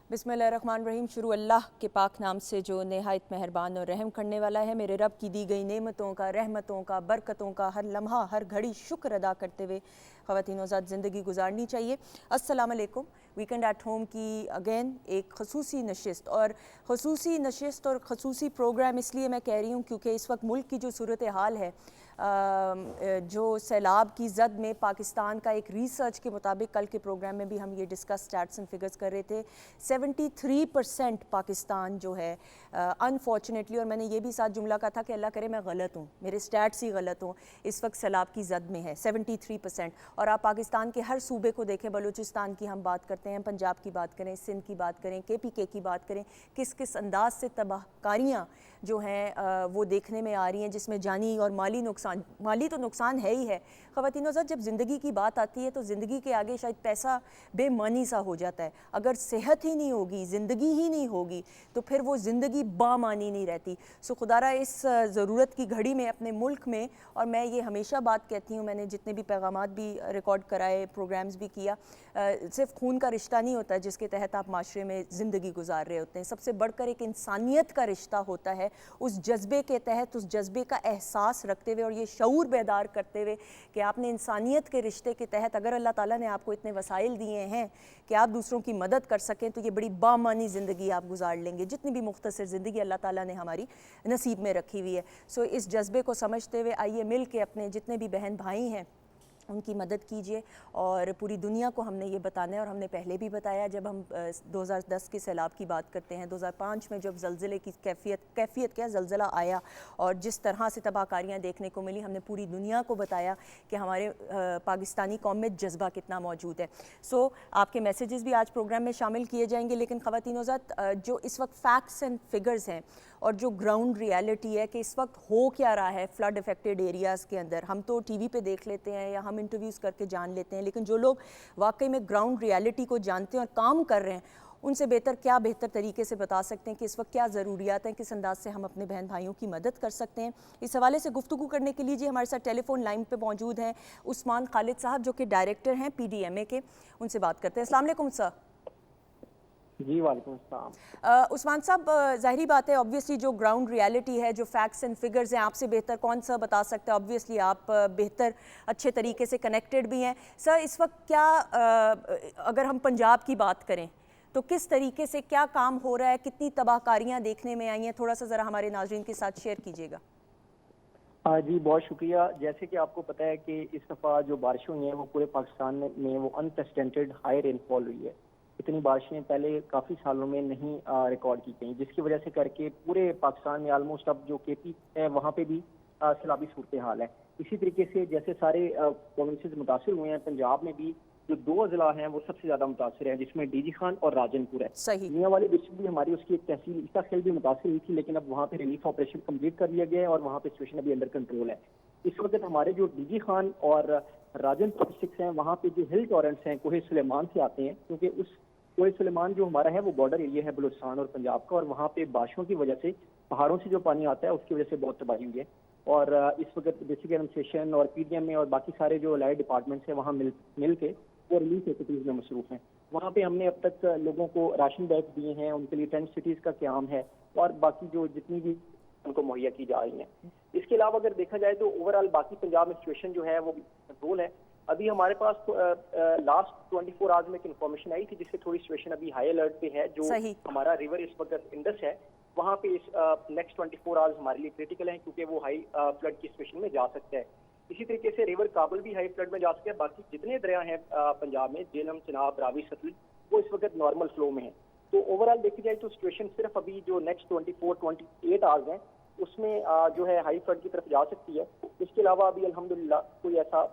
बिस्मिल्लाहिर्रहमानिर्रहीम। शुरू अल्लाह के पाक नाम से जो नहायत मेहरबान और रहम करने वाला है। मेरे रब की दी गई नेमतों का, रहमतों का, बरकतों का हर लम्हा हर घड़ी शुक्र अदा करते हुए ख़वातीन साथ ज़िंदगी गुजारनी चाहिए। अस्सलाम वालेकुम। वीकेंड एट होम की अगेन एक खसूसी नशिस्त और ख़ुसूसी प्रोग्राम इसलिए मैं कह रही हूँ क्योंकि इस वक्त मुल्क की जो सूरत हाल है, जो सैलाब की जद में पाकिस्तान का एक रिसर्च के मुताबिक कल के प्रोग्राम में भी हम ये डिस्कस स्टैट्स एंड फिगर्स कर रहे थे। 73% पाकिस्तान जो है अनफॉर्चुनेटली, और मैंने ये भी साथ जुमला कहा था कि अल्लाह करे मैं गलत हूँ, मेरे स्टैट्स ही गलत हों, इस वक्त सैलाब की जद में है 73%। और आप पाकिस्तान के हर सूबे को देखें, बलूचिस्तान की हम बात करते हैं, पंजाब की बात करें, सिंध की बात करें, KPK की बात करें, किस किस अंदाज से तबाहकारियाँ जो हैं वो देखने में आ रही हैं, जिसमें जानी और माली नुकसान, माली तो नुकसान है ही है। ख़वातीनो ज़ात, जब ज़िंदगी की बात आती है तो ज़िंदगी के आगे शायद पैसा बेमानी सा हो जाता है। अगर सेहत ही नहीं होगी, ज़िंदगी ही नहीं होगी, तो फिर वो ज़िंदगी बामानी नहीं रहती। सो खुदारा इस ज़रूरत की घड़ी में अपने मुल्क में, और मैं ये हमेशा बात कहती हूँ, मैंने जितने भी पैगामात भी रिकॉर्ड कराए, प्रोग्राम्स भी किया, सिर्फ खून का रिश्ता नहीं होता जिसके तहत आप माशरे में ज़िंदगी गुजार रहे होते हैं। सबसे बढ़कर एक इंसानियत का रिश्ता होता है। उस जज्बे के तहत, उस जज्बे का एहसास रखते हुए और ये शऊर बेदार करते हुए कि आपने इंसानियत के रिश्ते के तहत, अगर अल्लाह ताला ने आपको इतने वसाइल दिए हैं कि आप दूसरों की मदद कर सकें, तो ये बड़ी बामानी ज़िंदगी आप गुजार लेंगे, जितनी भी मुख्तसर ज़िंदगी अल्लाह ताला ने हमारी नसीब में रखी हुई है। सो इस जज्बे को समझते हुए आइए मिल के अपने जितने भी बहन भाई हैं उनकी मदद कीजिए। और पूरी दुनिया को हमने ये बताना है, और हमने पहले भी बताया जब हम 2010 के सैलाब की बात करते हैं, 2005 में जब ज़लज़ले की कैफियत क्या ज़लज़ला आया और जिस तरह से तबाहकारियाँ देखने को मिली, हमने पूरी दुनिया को बताया कि हमारे पाकिस्तानी कौम में जज्बा कितना मौजूद है। सो आपके मैसेजेस भी आज प्रोग्राम में शामिल किए जाएंगे, लेकिन ख़वातीनो ज़ात, जो इस वक्त फैक्ट्स एंड फिगर्स हैं और जो ग्राउंड रियलिटी है कि इस वक्त हो क्या रहा है फ्लड अफेक्टेड एरियाज़ के अंदर, हम तो टीवी पे देख लेते हैं या हम इंटरव्यूज़ करके जान लेते हैं, लेकिन जो लोग वाकई में ग्राउंड रियलिटी को जानते हैं और काम कर रहे हैं, उनसे बेहतर तरीके से बता सकते हैं कि इस वक्त क्या ज़रूरियात हैं, किस अंदाज से हम अपने बहन भाइयों की मदद कर सकते हैं। इस हवाले से गुफ्तगू करने के लिए जी हमारे साथ टेलीफोन लाइन पे मौजूद हैं उस्मान खालिद साहब, जो कि डायरेक्टर हैं PDMA के। उनसे बात करते हैं। अस्सलाम वालेकुम सर। जी वालेकुम अस्सलाम। उस्मान साहब, ज़ाहिरी बात है, ऑब्वियसली जो ग्राउंड रियलिटी है, जो फैक्ट्स एंड फिगर्स हैं, आपसे बेहतर कौन सा बता सकता है। ऑब्वियसली आप बेहतर अच्छे तरीके से कनेक्टेड भी हैं। सर, इस वक्त क्या अगर हम पंजाब की बात करें तो किस तरीके से क्या काम हो रहा है, कितनी तबाहकारियाँ देखने में आई हैं, थोड़ा सा ज़रा हमारे नाज़रीन के साथ शेयर कीजिएगा। जी बहुत शुक्रिया। जैसे कि आपको पता है कि इस दफ़ा जो बारिशें हुई हैं वो पूरे पाकिस्तान में वो अनप्रेसिडेंटेड हाई रेनफॉल हुई है। इतनी बारिशें पहले काफ़ी सालों में नहीं रिकॉर्ड की गई, जिसकी वजह से करके पूरे पाकिस्तान में आलमोस्ट अब जो KP है वहाँ पे भी सैलाबी सूरत हाल है। इसी तरीके से जैसे सारे प्रोविंसेस मुतासर हुए हैं, पंजाब में भी जो 2 ज़िला हैं वो सबसे ज़्यादा मुतासर हैं, जिसमें DG खान और राजनपुर है। सही। मियांवाली डिस्ट्रिक्ट भी हमारी उसकी एक तहसील इसका खेल भी मुतासर हुई थी, लेकिन अब वहाँ पे रिलीफ ऑपरेशन कंप्लीट कर लिया गया है और वहाँ पे सिचुएशन अभी अंडर कंट्रोल है। इस वक्त हमारे जो DG खान और राजनपुर डिस्ट्रिक्ट हैं वहाँ पे जो हिल टॉरेंट्स हैं कोहे सुलेमान से आते हैं, क्योंकि उस कोहे सुलेमान जो हमारा है वो बॉर्डर एरिया है बलूचिस्तान और पंजाब का, और वहाँ पे बारिशों की वजह से पहाड़ों से जो पानी आता है उसकी वजह से बहुत तबाही हुई है। और इस वक्त बेसिक एडमिनिस्ट्रेशन और PDMA और बाकी सारे जो अलाइड डिपार्टमेंट्स हैं वहाँ मिल के वो रिलीफ एक्टिविटीज में मसरूफ हैं। वहाँ पे हमने अब तक लोगों को राशन बैग दिए हैं, उनके लिए टेंट सिटीज का क्याम है और बाकी जो जितनी भी उनको मुहैया की जा रही हैं। इसके अलावा अगर देखा जाए तो ओवरऑल बाकी पंजाब में सिचुएशन जो है वो कंट्रोल है। अभी हमारे पास लास्ट 24 आवर्स में एक इन्फॉर्मेशन आई थी जिससे थोड़ी सिचुएशन अभी हाई अलर्ट पे है। जो हमारा रिवर इस वक्त इंडस है वहाँ पे इस नेक्स्ट 24 आवर्स हमारे लिए क्रिटिकल है, क्योंकि वो हाई फ्लड की सिचुएशन में जा सकता है। इसी तरीके से रिवर काबुल भी हाई फ्लड में जा सकते हैं। बाकी जितने दरिया हैं पंजाब में, झेलम, चिनाब, रावी, सतलुज, वो इस वक्त नॉर्मल फ्लो में है। तो ओवरऑल देखी जाए तो सिचुएशन सिर्फ अभी जो नेक्स्ट 24-28 आवर्स हैं उसमें जो है हाई फ्लड की तरफ जा सकती है। इसके अलावा अभी अल्हम्दुलिल्लाह कोई ऐसा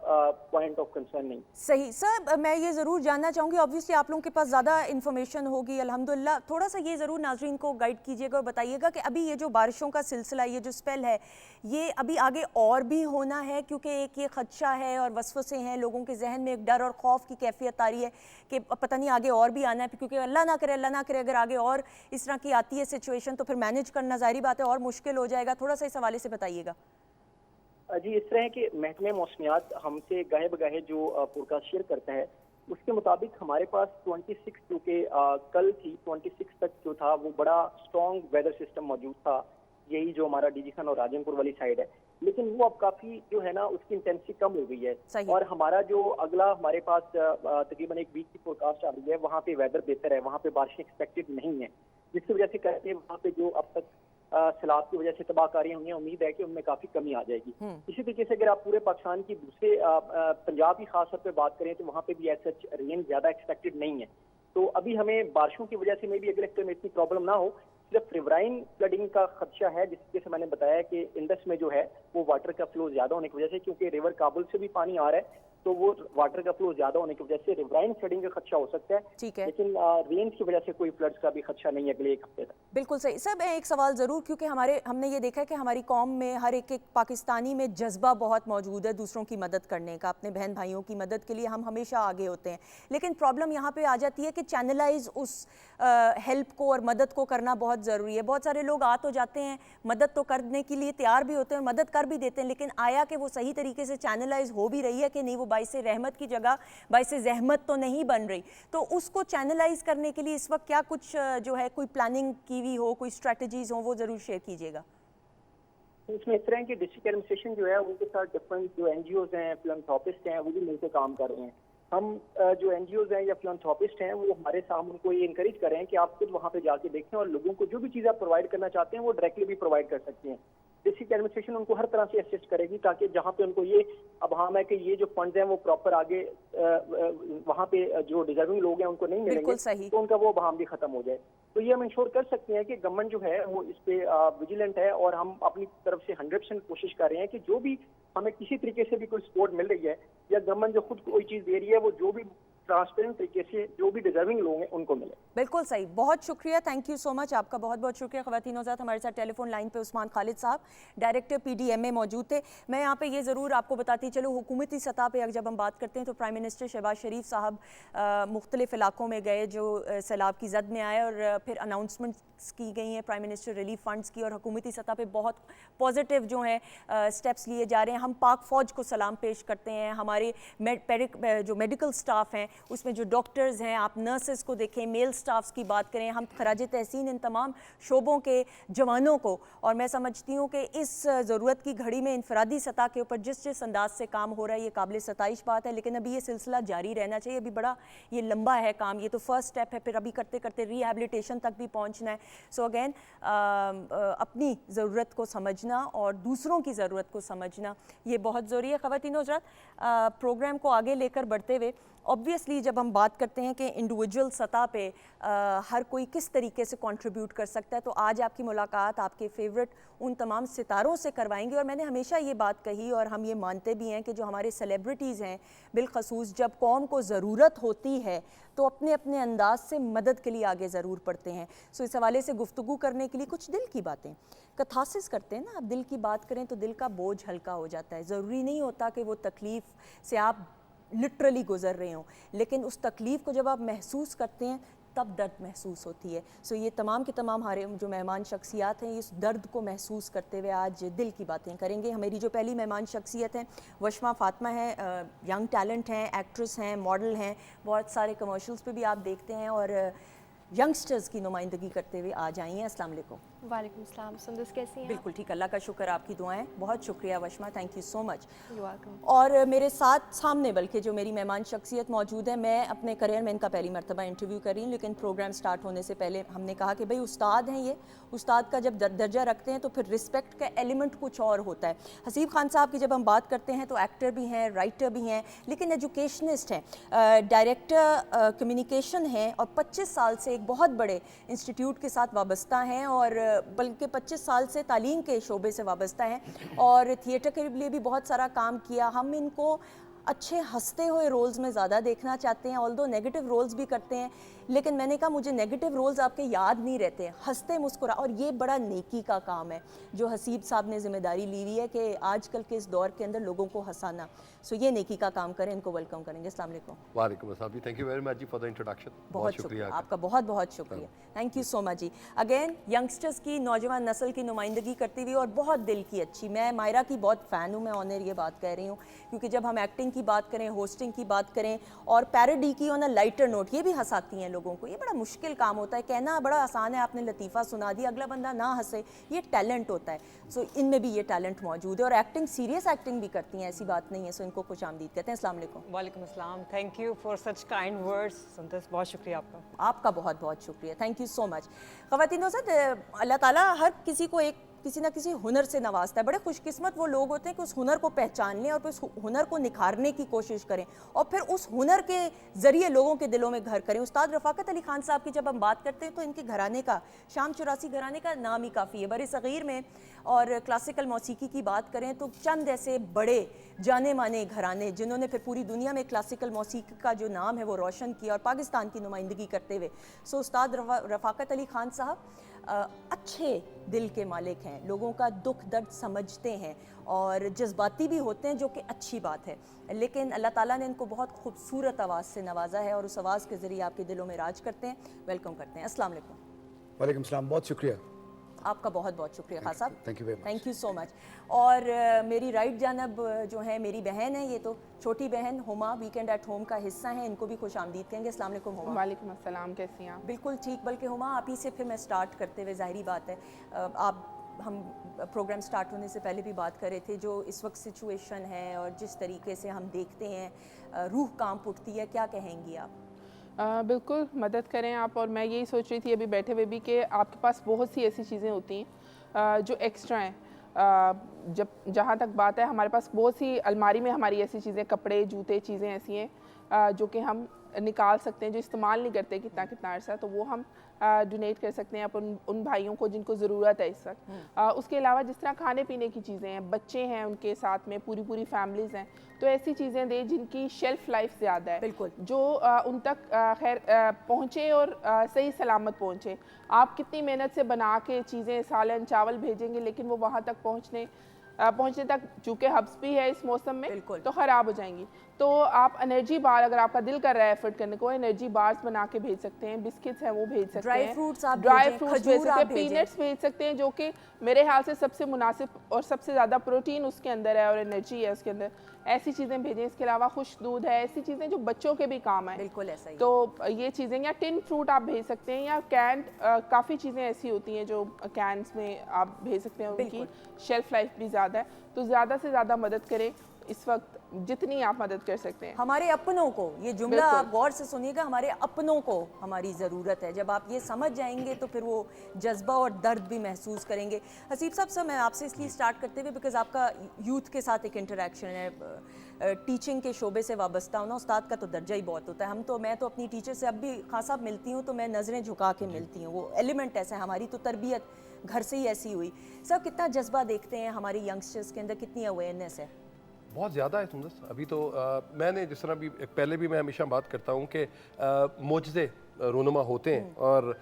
पॉइंट ऑफ कंसर्न नहीं। सही सर, मैं ये ज़रूर जानना चाहूँगी, ऑब्वियसली आप लोगों के पास ज़्यादा इन्फॉर्मेशन होगी अल्हम्दुलिल्लाह, थोड़ा सा ये ज़रूर नाजरीन को गाइड कीजिएगा और बताइएगा कि अभी ये जो बारिशों का सिलसिला, ये जो स्पेल है, ये अभी आगे और भी होना है, क्योंकि एक ये खदशा है और वसवसे हैं, लोगों के जहन में एक डर और खौफ की कैफियत आ रही है कि पता नहीं आगे और भी आना है, क्योंकि अल्लाह ना करे अगर आगे और इस तरह की आती है सिचुएशन तो फिर मैनेज करना ज़ाहिर बात है और मुश्किल हो जाएगा। थोड़ा सा इस हवाले से बताइएगा। जी, इस तरह के महकमे मौसमियात हमसे गाहे बगाहे जो फोरकास्ट शेयर करता है उसके मुताबिक हमारे पास 26 जो कि कल थी 26 तक जो था वो बड़ा स्ट्रॉन्ग वेदर सिस्टम मौजूद था, यही जो हमारा डीजी खान और राजनपुर वाली साइड है, लेकिन वो अब काफी जो है ना उसकी इंटेंसिटी कम हो गई है। और हमारा जो अगला हमारे पास तकरीबन एक वीक की फोरकास्ट आ रही है, वहाँ पे वेदर बेहतर है, वहाँ पे बारिशें एक्सपेक्टेड नहीं है, जिसकी वजह से कहते हैं वहाँ पे जो अब तक सैलाब की वजह से तबाहकारियां हुई हैं, उम्मीद है कि उनमें काफी कमी आ जाएगी। इसी तरीके से अगर आप पूरे पाकिस्तान की दूसरे पंजाब की खास तौर पर बात करें तो वहाँ पे भी ऐसा रेन ज्यादा एक्सपेक्टेड नहीं है। तो अभी हमें बारिशों की वजह से मे भी अगले हफ्ते में इतनी प्रॉब्लम ना हो, सिर्फ रिवराइन फ्लडिंग का खदशा है, जिसके से मैंने बताया कि इंडस में जो है वो वाटर का फ्लो ज्यादा होने की वजह से, क्योंकि रिवर काबुल से भी पानी आ रहा है, तो वो वाटर का फ्लो ज्यादा होने की वजह से रिवराइन फ्लडिंग का खदशा हो सकता है। ठीक है, लेकिन रेन की वजह से कोई फ्लड्स का भी खदशा नहीं है अगले एक हफ्ते तक। बिल्कुल सही सर। मैं एक सवाल ज़रूर, क्योंकि हमने ये देखा है कि हमारी कौम में हर एक पाकिस्तानी में जज्बा बहुत मौजूद है दूसरों की मदद करने का, अपने बहन भाइयों की मदद के लिए हम हमेशा आगे होते हैं, लेकिन प्रॉब्लम यहाँ पे आ जाती है कि चैनलाइज उस हेल्प को और मदद को करना बहुत ज़रूरी है। बहुत सारे लोग आ तो जाते हैं, मदद तो करने के लिए तैयार भी होते हैं और मदद कर भी देते हैं, लेकिन आया कि वो सही तरीके से चैनलाइज हो भी रही है कि नहीं, वो बाइसे रहमत की जगह बाइसे जहमत तो नहीं बन रही। तो उसको चैनलाइज करने के लिए इस वक्त क्या कुछ जो है कोई प्लानिंग की हुई हो, कोई स्ट्रेटजीज हो, वो ज़रूर शेयर कीजिएगा। इसमें इस तरह की डिस्ट्रिक्ट एडमिनिस्ट्रेशन जो है उनके साथ डिफरेंट जो एनजीओज हैं, फिलैंथ्रोपिस्ट हैं, वो भी मिलकर काम कर रहे हैं। हम जो एनजीओज हैं या फिलैंथ्रोपिस्ट हैं वो हमारे सामने उनको ये इंकरेज कर रहे हैं कि आप खुद वहाँ पे जाके देखें और लोगों को जो भी चीज़ आप प्रोवाइड करना चाहते हैं वो डायरेक्टली भी प्रोवाइड कर सकते हैं। डिस्ट्रिक्ट एडमिनिस्ट्रेशन उनको हर तरह से असिस्ट करेगी, ताकि जहाँ पे उनको ये अभाम है कि ये जो फंड्स हैं वो प्रॉपर आगे वहाँ पे जो डिजर्विंग लोग हैं उनको नहीं मिलेंगे, तो उनका वो अभाम भी खत्म हो जाए। तो ये हम इंश्योर कर सकते हैं कि गवर्नमेंट जो है वो इस पे विजिलेंट है, और हम अपनी तरफ से 100% कोशिश कर रहे हैं कि जो भी हमें किसी तरीके से भी कोई सपोर्ट मिल रही है या गवर्नमेंट जो खुद कोई चीज़ दे रही है वो जो भी ट्रांसपेरेंट तरीके से जो भी डिजर्विंग लोग हैं उनको मिले। बिल्कुल सही, बहुत शुक्रिया, थैंक यू सो मच, आपका बहुत बहुत शुक्रिया। ख़वातीन औज़ात, हमारे साथ टेलीफोन लाइन पे उस्मान खालिद साहब, डायरेक्टर PDMA मौजूद थे। मैं यहाँ पे ये ज़रूर आपको बताती चलूँ, हुकूमती सतह पे जब हम बात करते हैं तो प्राइम मिनिस्टर शहबाज शरीफ साहब मुख्तलिफ इलाकों में गए जो सैलाब की जद में आए, और फिर अनाउंसमेंट्स की गई हैं प्राइम मिनिस्टर रिलीफ फंड्स की, और हुकूमती सतह पे बहुत पॉजिटिव जो हैं स्टेप्स लिए जा रहे हैं। हम पाक फ़ौज को सलाम पेश करते हैं, हमारे जो मेडिकल स्टाफ हैं उसमें जो डॉक्टर्स हैं, आप नर्सेस को देखें, मेल स्टाफ्स की बात करें, हम खराज तहसीन इन तमाम शोबों के जवानों को। और मैं समझती हूँ कि इस ज़रूरत की घड़ी में इनफरादी सतह के ऊपर जिस अंदाज से काम हो रहा है ये काबिल सताइश बात है, लेकिन अभी ये सिलसिला जारी रहना चाहिए। अभी बड़ा ये लंबा है काम, ये तो फर्स्ट स्टेप है, फिर अभी करते करते रिहैबिलिटेशन तक भी पहुँचना है। सो अगेन अपनी ज़रूरत को समझना और दूसरों की ज़रूरत को समझना ये बहुत ज़रूरी है। ख़वातीन हज़रात, प्रोग्राम को आगे लेकर बढ़ते हुए ऑब्वियसली जब हम बात करते हैं कि इंडिविजुअल सतह पे हर कोई किस तरीके से कंट्रीब्यूट कर सकता है, तो आज आपकी मुलाकात आपके फेवरेट उन तमाम सितारों से करवाएंगे। और मैंने हमेशा ये बात कही और हम ये मानते भी हैं कि जो हमारे सेलिब्रिटीज़ हैं बिलखसूस जब कौम को ज़रूरत होती है तो अपने अपने अंदाज से मदद के लिए आगे ज़रूर पड़ते हैं। सो इस हवाले से गुफ्तगू करने के लिए कुछ दिल की बातें कथासिस करते हैं ना, आप दिल की बात करें तो दिल का बोझ हल्का हो जाता है। ज़रूरी नहीं होता कि वो तकलीफ़ से आप लिटरली गुजर रहे हों, लेकिन उस तकलीफ़ को जब आप महसूस करते हैं तब दर्द महसूस होती है। सो ये तमाम के तमाम हमारे जो मेहमान शख्सियात हैं इस दर्द को महसूस करते हुए आज दिल की बातें करेंगे। हमारी जो पहली मेहमान शख्सियत हैं वशमा फातिमा है, यंग टैलेंट हैं, एक्ट्रेस हैं, मॉडल हैं, बहुत सारे कमर्शियल्स पे भी आप देखते हैं और यंगस्टर्स की नुमाइंदगी करते हुए आज आई हैं। अस्सलाम वालेकुम। वालेकुम सलाम। सुंदस कैसी हैं? बिल्कुल ठीक, अल्लाह का शुक्र, आपकी दुआएं। बहुत शुक्रिया Washma, thank you so much. Welcome. और मेरे साथ सामने बल्कि जो मेरी मेहमान शख्सियत मौजूद है, मैं अपने करियर में इनका पहली मरतबा इंटरव्यू कर रही हूँ, लेकिन प्रोग्राम स्टार्ट होने से पहले हमने कहा कि भाई उस्ताद हैं ये, उस्ताद का जब दर्जा रखते हैं तो फिर रिस्पेक्ट का एलिमेंट कुछ और होता है। हसीब खान साहब की जब हम बात करते हैं तो एक्टर भी हैं, राइटर भी हैं, लेकिन एजुकेशनिस्ट हैं, डायरेक्टर कम्युनिकेशन हैं और 25 साल से एक बहुत बड़े इंस्टीट्यूट के साथ वाबस्ता हैं, और बल्कि 25 साल से तालीम के शोबे से वाबस्ता हैं और थिएटर के लिए भी बहुत सारा काम किया। हम इनको अच्छे हंसते हुए रोल्स में ज़्यादा देखना चाहते हैं, ऑल्दो नेगेटिव रोल्स भी करते हैं। लेकिन मैंने कहा मुझे नेगेटिव रोल्स आपके याद नहीं रहते, हंसते मुस्कुरा, और ये बड़ा नेकी का काम है जो हसीब साहब ने जिम्मेदारी ली हुई है कि आजकल के इस दौर के अंदर लोगों को हंसाना। सो ये नेकी का काम करें, इनको वेलकम करेंगे। अस्सलाम वालेकुम। वालेकुम अस्सलाम जी, थैंक यू वेरी मच जी फॉर द इंट्रोडक्शन। बहुत शुक्रिया आपका, बहुत बहुत शुक्रिया, थैंक यू सो मच जी। अगेन यंगस्टर्स की, नौजवान नस्ल की नुमाइंदगी करती हुई और बहुत दिल की अच्छी, मैं मायरा की बहुत फ़ैन हूँ, मैं ऑनर ये बात कह रही हूँ, क्योंकि जब हम एक्टिंग की बात करें, होस्टिंग की बात करें और पैरोडी की ऑन अ लाइटर नोट, ये भी हंसाती हैं लोगों को। ये बड़ा मुश्किल काम होता है, कहना बड़ा आसान है, आपने लतीफ़ा सुना दिया, अगला बंदा ना हंसे, ये टैलेंट होता है। सो इनमें भी ये टैलेंट मौजूद है और एक्टिंग, सीरियस एक्टिंग भी करती हैं, ऐसी बात नहीं है। सो इनको खुश आमदीद कहते हैं। अस्सलाम वालेकुम। वालेकुम अस्सलाम, thank you for such kind words. Santosh, बहुत शुक्रिया आपका। आपका बहुत बहुत शुक्रिया, थैंक यू सो मच। ख़वातीनो से अल्लाह ताला हर किसी को एक किसी ना किसी हुनर से नवाजता है। बड़े खुशकिस्मत वो लोग होते हैं कि उस हुनर को पहचान लें और फिर उस हुनर को निखारने की कोशिश करें और फिर उस हुनर के ज़रिए लोगों के दिलों में घर करें। उस्ताद रफ़ाकत अली ख़ान साहब की जब हम बात करते हैं तो इनके घराने का, शाम 84 घराने का नाम ही काफ़ी है बर सग़ीर में। और क्लासिकल मौसीकी की बात करें तो चंद ऐसे बड़े जाने माने घराने जिन्होंने फिर पूरी दुनिया में क्लासिकल मौसीकी का जो नाम है वो रोशन किया और पाकिस्तान की नुमाइंदगी करते हुए। सो उस्ताद रफ़ाकत अली ख़ान साहब अच्छे दिल के मालिक हैं, लोगों का दुख दर्द समझते हैं और जज्बाती भी होते हैं, जो कि अच्छी बात है। लेकिन अल्लाह ताला ने इनको बहुत खूबसूरत आवाज़ से नवाजा है और उस आवाज़ के ज़रिए आपके दिलों में राज करते हैं। वेलकम करते हैं। अस्सलाम वालेकुम। वालेकुम सलाम, बहुत शुक्रिया आपका, बहुत बहुत शुक्रिया खान साहब, thank you very much. Thank you so much. और मेरी राइट जानब जो है मेरी बहन है, ये तो छोटी बहन हुमा, वीकेंड एट होम का हिस्सा है, इनको भी खुश आमदीद कहेंगे। अस्सलाम वालेकुम हुमा। वालेकुम अस्सलाम, कैसी हैं आप? बिल्कुल ठीक, बल्कि हुमा आप ही से फिर मैं स्टार्ट करते हुए, जाहिर बात है आप हम प्रोग्राम स्टार्ट होने से पहले भी बात कर रहे थे, जो इस वक्त सिचुएशन है और जिस तरीके से हम देखते हैं रूह कांप उठती है, क्या कहेंगी आप? बिल्कुल मदद करें आप। और मैं यही सोच रही थी अभी बैठे हुए भी कि आपके पास बहुत सी ऐसी चीज़ें होती हैं जो एक्स्ट्रा हैं। जब जहाँ तक बात है, हमारे पास बहुत सी अलमारी में हमारी ऐसी चीज़ें, कपड़े, जूते, चीज़ें ऐसी हैं जो कि हम निकाल सकते हैं, जो इस्तेमाल नहीं करते कितना कितना अर्सा, तो वो हम डोनेट कर सकते हैं अपन उन भाइयों को जिनको ज़रूरत है इस वक्त। उसके अलावा जिस तरह खाने पीने की चीज़ें हैं, बच्चे हैं उनके साथ में, पूरी पूरी फैमिलीज़ हैं, तो ऐसी चीज़ें दें जिनकी शेल्फ़ लाइफ ज़्यादा है, बिल्कुल, जो उन तक खैर पहुँचे और सही सलामत पहुँचे। आप कितनी मेहनत से बना के चीज़ें, सालन चावल भेजेंगे, लेकिन वो वहाँ तक पहुँचने तक चूँकि हब्स भी है इस मौसम में, तो ख़राब हो जाएंगी। तो आप एनर्जी बार, अगर आपका दिल कर रहा है एफर्ट करने को, एनर्जी बार्स बना के भेज सकते हैं, बिस्किट्स हैं वो भेज सकते हैं, ड्राई फ्रूट्स आप भेज सकते हैं, पीनट्स भेज सकते हैं, जो कि मेरे ख्याल से सबसे मुनासिब और सबसे ज़्यादा प्रोटीन उसके अंदर है और एनर्जी है उसके अंदर। ऐसी चीज़ें भेजें। इसके अलावा खुश दूध है, ऐसी चीज़ें जो बच्चों के भी काम आए, बिल्कुल ऐसा ही। तो ये चीज़ें, या टिन फ्रूट आप भेज सकते हैं, या कैंड काफ़ी चीज़ें ऐसी होती हैं जो कैंस में आप भेज सकते हैं, उनकी शेल्फ लाइफ भी ज़्यादा है। तो ज़्यादा से ज़्यादा मदद करें इस वक्त, जितनी आप मदद कर सकते हैं। हमारे अपनों को, ये जुमला आप गौर से सुनिएगा, हमारे अपनों को हमारी ज़रूरत है। जब आप ये समझ जाएंगे तो फिर वो जज्बा और दर्द भी महसूस करेंगे। हसीब साहब सर, मैं आपसे इसलिए स्टार्ट करते हुए बिकॉज आपका यूथ के साथ एक इंटरेक्शन है, टीचिंग के शोबे से वाबस्ता होना, उस्ताद का तो दर्जा ही बहुत होता है। मैं तो अपनी टीचर से अब भी खान साहब मिलती हूँ तो मैं नज़रें झुका के मिलती हूँ, वो एलिमेंट ऐसा है, हमारी तो तरबियत घर से ही ऐसी हुई। सर कितना जज्बा देखते हैं हमारे यंगस्टर्स के अंदर, कितनी अवेयरनेस है? बहुत ज़्यादा है सुंदर। अभी तो मैंने जिस तरह भी पहले भी मैं हमेशा बात करता हूँ कि मोजज़े रोनुमा होते हैं और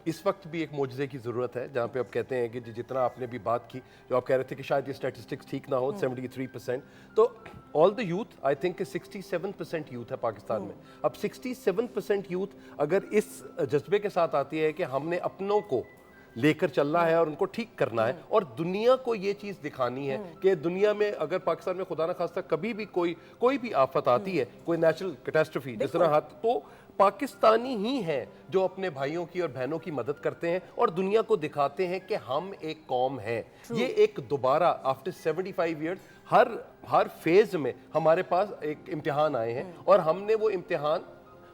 इस वक्त भी एक मोजज़े की ज़रूरत है, जहाँ पे आप कहते हैं कि जितना आपने भी बात की, जो आप कह रहे थे कि शायद ये स्टैटिस्टिक्स ठीक ना हो, 73%, तो all the youth, I think 67% youth है पाकिस्तान में। अब 67% यूथ अगर इस जज्बे के साथ आती है कि हमने अपनों को लेकर चलना है और उनको ठीक करना है और दुनिया को ये चीज़ दिखानी है कि दुनिया में अगर पाकिस्तान में खुदा न खास्ता कभी भी कोई भी आफत आती है, कोई नेचुरल कैटास्ट्रोफी जिस तरह हाथ, तो पाकिस्तानी ही हैं जो अपने भाइयों की और बहनों की मदद करते हैं और दुनिया को दिखाते हैं कि हम एक कौम है। ये एक दोबारा आफ्टर 75 ईयर्स हर फेज में हमारे पास एक इम्तिहान आए हैं और हमने वो इम्तिहान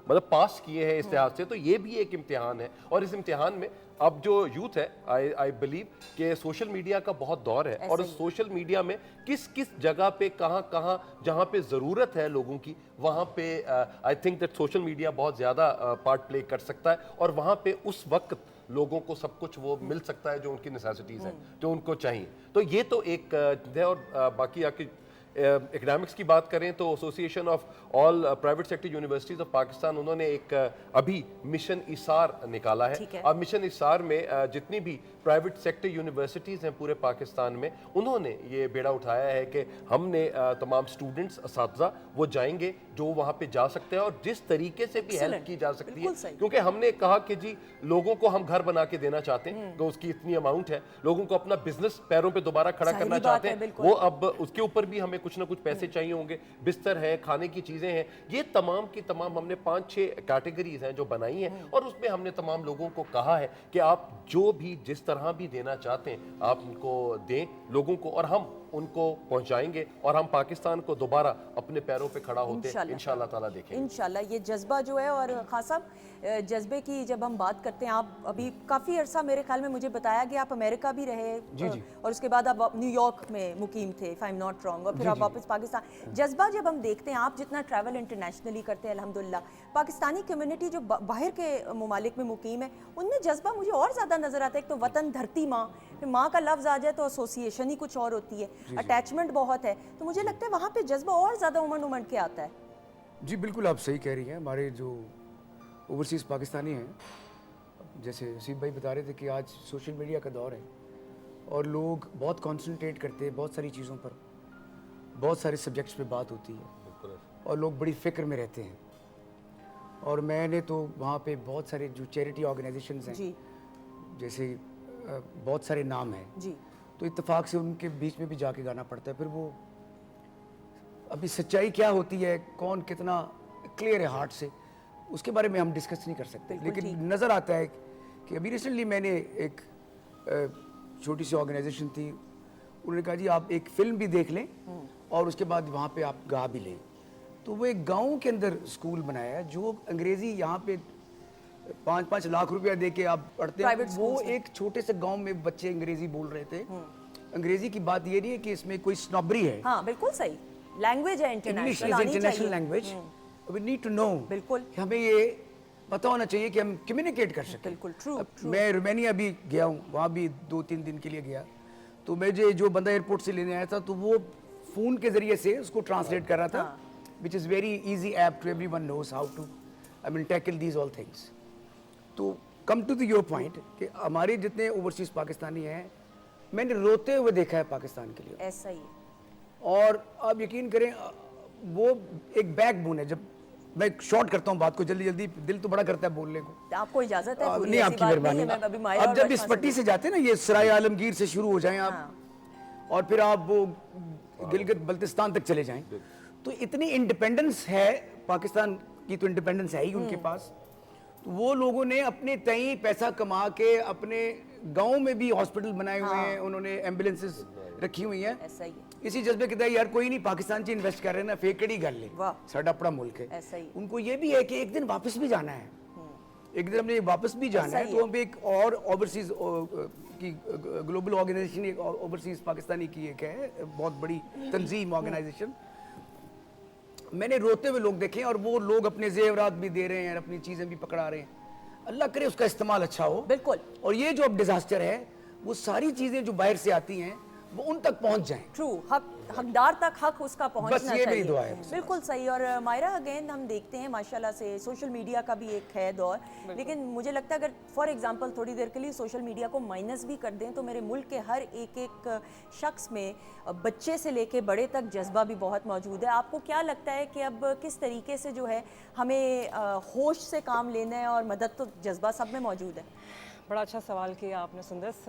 मतलब पास किए हैं इस लिहाज से, तो ये भी एक इम्तिहान है। और इस इम्तिहान में अब जो यूथ है, आई बिलीव कि सोशल मीडिया का बहुत दौर है और सोशल मीडिया में किस किस जगह पे कहाँ जहाँ पे ज़रूरत है लोगों की, वहाँ पे I think that social media बहुत ज़्यादा पार्ट प्ले कर सकता है और वहाँ पे उस वक्त लोगों को सब कुछ वो मिल सकता है जो उनकी नेसेसिटीज़ हैं, जो उनको चाहिए। तो ये तो एक है। और बाकी आपकी इकोनॉमिक्स की बात करें तो association of all private sector universities of Pakistan, उन्होंने एक अभी मिशन इसार निकाला है। ठीक है। अब मिशन इसार में जितनी भी प्राइवेट सेक्टर यूनिवर्सिटीज़ हैं पूरे पाकिस्तान में, उन्होंने ये बेड़ा उठाया है कि हमने तमाम स्टूडेंट्स असातिज़ा वो जाएंगे जो वहाँ पे जा सकते हैं और जिस तरीके से भी हेल्प Excellent. की जा सकती है, बिल्कुल सही। क्योंकि हमने कहा कि जी लोगों को हम घर बना के देना चाहते हैं कि उसकी इतनी अमाउंट है, लोगों को अपना बिजनेस पैरों पे दोबारा खड़ा जाहिर करना बात चाहते है, हैं, बिल्कुल। वो अब उसके ऊपर भी हमें कुछ ना कुछ पैसे चाहिए होंगे, बिस्तर है, खाने की चीजें हैं, ये तमाम की तमाम हमने 5-6 कैटेगरीज हैं जो बनाई हैं और उसमें हमने तमाम लोगों को कहा है कि आप जो भी जिस तरह भी देना चाहते हैं आप उनको दें लोगों को, और हम उनको पहुंचाएंगे और हम पाकिस्तान को दोबारा अपने पैरों पे खड़ा होते इंशाल्लाह ताला देखेंगे। इंशाल्लाह ये जज्बा जो है, और खान साहब जज्बे की जब हम बात करते हैं, आप अभी काफ़ी अरसा मेरे ख्याल में मुझे बताया कि आप अमेरिका भी रहे और उसके बाद आप न्यूयॉर्क में मुकीम थे, if I am not wrong, और फिर आप वापस पाकिस्तान। जज्बा जब हम देखते हैं, आप जितना ट्रैवल इंटरनेशनली करते हैं अल्हम्दुलिल्लाह, पाकिस्तानी कम्युनिटी जो बाहर के ममालिक में मुकीम है उनमें जज्बा मुझे और ज़्यादा नज़र आता है। एक तो वतन, धरती, माँ, फिर माँ का लफ्ज़ आ जाए तो एसोसिएशन ही कुछ और होती है, अटैचमेंट बहुत है, तो मुझे लगता है वहाँ पे जज्बा और ज़्यादा उमड़ के आता है। जी बिल्कुल, आप सही कह रही हैं। हमारे जो ओवरसीज़ पाकिस्तानी हैं, जैसे सीब भाई बता रहे थे कि आज सोशल मीडिया का दौर है और लोग बहुत कंसंट्रेट करते हैं बहुत सारी चीज़ों पर, बहुत सारे सब्जेक्ट्स पे बात होती है और लोग बड़ी फ़िक्र में रहते हैं। और मैंने तो वहाँ पे बहुत सारे जो चैरिटी ऑर्गेनाइजेशंस हैं जी जैसे बहुत सारे नाम हैं, जी तो इत्तेफाक से उनके बीच में भी जाके गाना पड़ता है। फिर वो अभी सच्चाई क्या होती है, कौन कितना क्लियर है हार्ट से, उसके बारे में हम डिस्कस नहीं कर सकते, लेकिन नज़र आता है कि अभी रिसेंटली मैंने एक छोटी सी ऑर्गेनाइजेशन थी, उन्होंने कहा जी आप एक फिल्म भी देख लें और उसके बाद वहाँ पे आप गा भी लें। तो वो एक गांव के अंदर स्कूल बनाया है जो अंग्रेज़ी यहाँ पे 5-5 लाख रुपया दे के आप पढ़ते हैं। वो एक छोटे से गांव में बच्चे अंग्रेजी बोल रहे थे। अंग्रेजी की बात ये नहीं है कि इसमें कोई स्नॉबरी है, हाँ बिल्कुल सही, लैंग्वेज है English international, is international language, we need to know. बिल्कुल हमें ये पता होना चाहिए कि हम कम्युनिकेट कर सकें। बिल्कुल ट्रू। मैं रोमानिया भी गया हूँ, वहाँ भी 2-3 दिन के लिए गया, तो मुझे जो बंदा एयरपोर्ट से लेने आया था तो वो फ़ोन के ज़रिए से उसको ट्रांसलेट कर रहा था, which is very easy app to everyone knows how to I mean tackle these all things. तो कम टू योर पॉइंट कि हमारे जितने ओवरसीज़ पाकिस्तानी हैं, मैंने रोते हुए देखा है पाकिस्तान के लिए, ऐसा ही है। और आप यकीन करें वो एक बैकबोन है। जब मैं शॉर्ट करता हूँ बात को जल्दी जल्दी, दिल तो बड़ा करता है बोलने को, आपको इजाजत है? नहीं आपकी मेहरबानी। अब जब इस पट्टी से जाते हैं ना, ये सराय आलमगीर से शुरू हो जाएं आप और फिर आप वो गिलगित बल्तिस्तान तक चले जाएं, तो इतनी इंडिपेंडेंस है पाकिस्तान की, तो इंडिपेंडेंस है ही उनके पास। तो वो लोगों ने अपने तय पैसा कमा के अपने गांव में भी हॉस्पिटल बनाए हुए हैं, उन्होंने एम्बुलेंसेस रखी हुई हैं। ऐसा ही है। इसी जज्बे के तहत यार कोई नहीं पाकिस्तान से इन्वेस्ट कर रहे हैं ना, फेक कड़ी गल ले, वाह। साडा अपना मुल्क है। ऐसा ही। उनको ये भी है कि एक दिन वापस भी जाना है, एक दिन हमने वापस भी जाना है। तो हम एक और ओवरसीज की ग्लोबल ऑर्गेनाइजेशन, एक ओवरसीज पाकिस्तानी की एक है बहुत बड़ी तंजीम ऑर्गेनाइजेशन, मैंने रोते हुए लोग देखे और वो लोग अपने जेवरात भी दे रहे हैं, अपनी चीजें भी पकड़ा रहे हैं। अल्लाह करे उसका इस्तेमाल अच्छा हो। बिल्कुल। और ये जो अब डिजास्टर है, वो सारी चीजें जो बाहर से आती हैं वो उन तक पहुंच जाएं। ट्रू, हकदार तक हक उसका पहुंचना बस ये मेरी दुआ चाहिए। है। बिल्कुल सही। और मायरा अगेन हम देखते हैं माशाल्लाह से सोशल मीडिया का भी एक है दौर, लेकिन मुझे लगता है अगर फॉर एग्जांपल थोड़ी देर के लिए सोशल मीडिया को माइनस भी कर दें तो मेरे मुल्क के हर एक शख्स में बच्चे से लेके बड़े तक जज्बा भी बहुत मौजूद है। आपको क्या लगता है कि अब किस तरीके से जो है हमें होश से काम लेना है, और मदद तो जज्बा सब में मौजूद है? बड़ा अच्छा सवाल किया आपने सुंदस।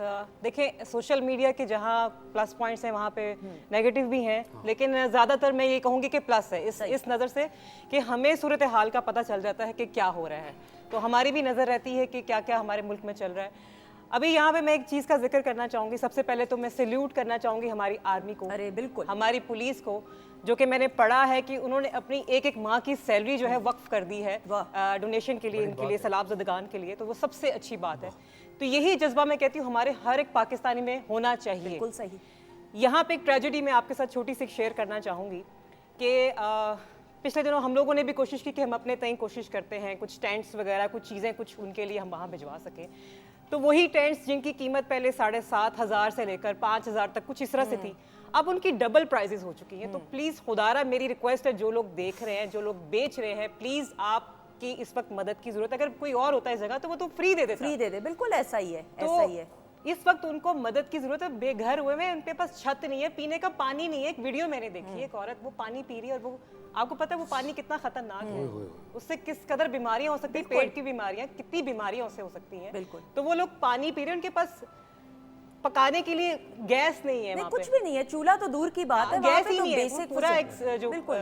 देखें, सोशल मीडिया के जहाँ प्लस पॉइंट्स हैं वहाँ पे नेगेटिव भी हैं, लेकिन ज़्यादातर मैं ये कहूँगी कि प्लस है इस नज़र से कि हमें सूरत हाल का पता चल जाता है कि क्या हो रहा है, तो हमारी भी नज़र रहती है कि क्या क्या हमारे मुल्क में चल रहा है। अभी यहाँ पे मैं एक चीज़ का जिक्र करना चाहूँगी। सबसे पहले तो मैं सैल्यूट करना चाहूँगी हमारी आर्मी को, अरे बिल्कुल, हमारी पुलिस को, जो कि मैंने पढ़ा है कि उन्होंने अपनी एक माह की सैलरी जो है वक्फ कर दी है डोनेशन के लिए, इनके लिए, सलाब ज़दगान के लिए, तो वो सबसे अच्छी बात है। तो यही जज्बा मैं कहती हूँ हमारे हर एक पाकिस्तानी में होना चाहिए। बिल्कुल सही। यहाँ पे एक ट्रेजेडी मैं आपके साथ छोटी सी शेयर करना चाहूँगी कि पिछले दिनों हम लोगों ने भी कोशिश की कि हम अपने तय कोशिश करते हैं, कुछ टेंट्स वगैरह, कुछ चीज़ें, कुछ उनके लिए हम वहाँ भिजवा सकें। तो वही टेंट्स जिनकी कीमत पहले 7,500 से लेकर 5,000 तक कुछ इस तरह से थी, अब उनकी डबल प्राइसेस हो चुकी हैं। तो प्लीज खुदारा मेरी रिक्वेस्ट है, जो लोग देख रहे हैं, जो लोग बेच रहे हैं, प्लीज आपकी इस वक्त मदद की जरूरत है। अगर कोई और होता है इस जगह तो वो तो फ्री दे देता। फ्री दे दे, बिल्कुल ऐसा ही है, तो ऐसा ही है। इस वक्त उनको मदद की जरूरत है, बेघर हुए हैं, उनके पास छत नहीं है, पीने का पानी नहीं है। एक वीडियो मैंने देखी, एक औरत वो पानी पी रही है और वो, आपको पता है वो पानी कितना खतरनाक है, उससे किस कदर बीमारियां हो सकती है, पेट की बीमारियां, कितनी बीमारियां उससे हो सकती हैं। बिल्कुल। तो वो लोग पानी पी रहे हैं, उनके पास पकाने के लिए गैस नहीं है, नहीं वहाँ कुछ पे भी नहीं है, चूल्हा तो दूर की बात है, वहाँ गैस पे ही तो नहीं है, बेसिक पूरा एक जो बिल्कुल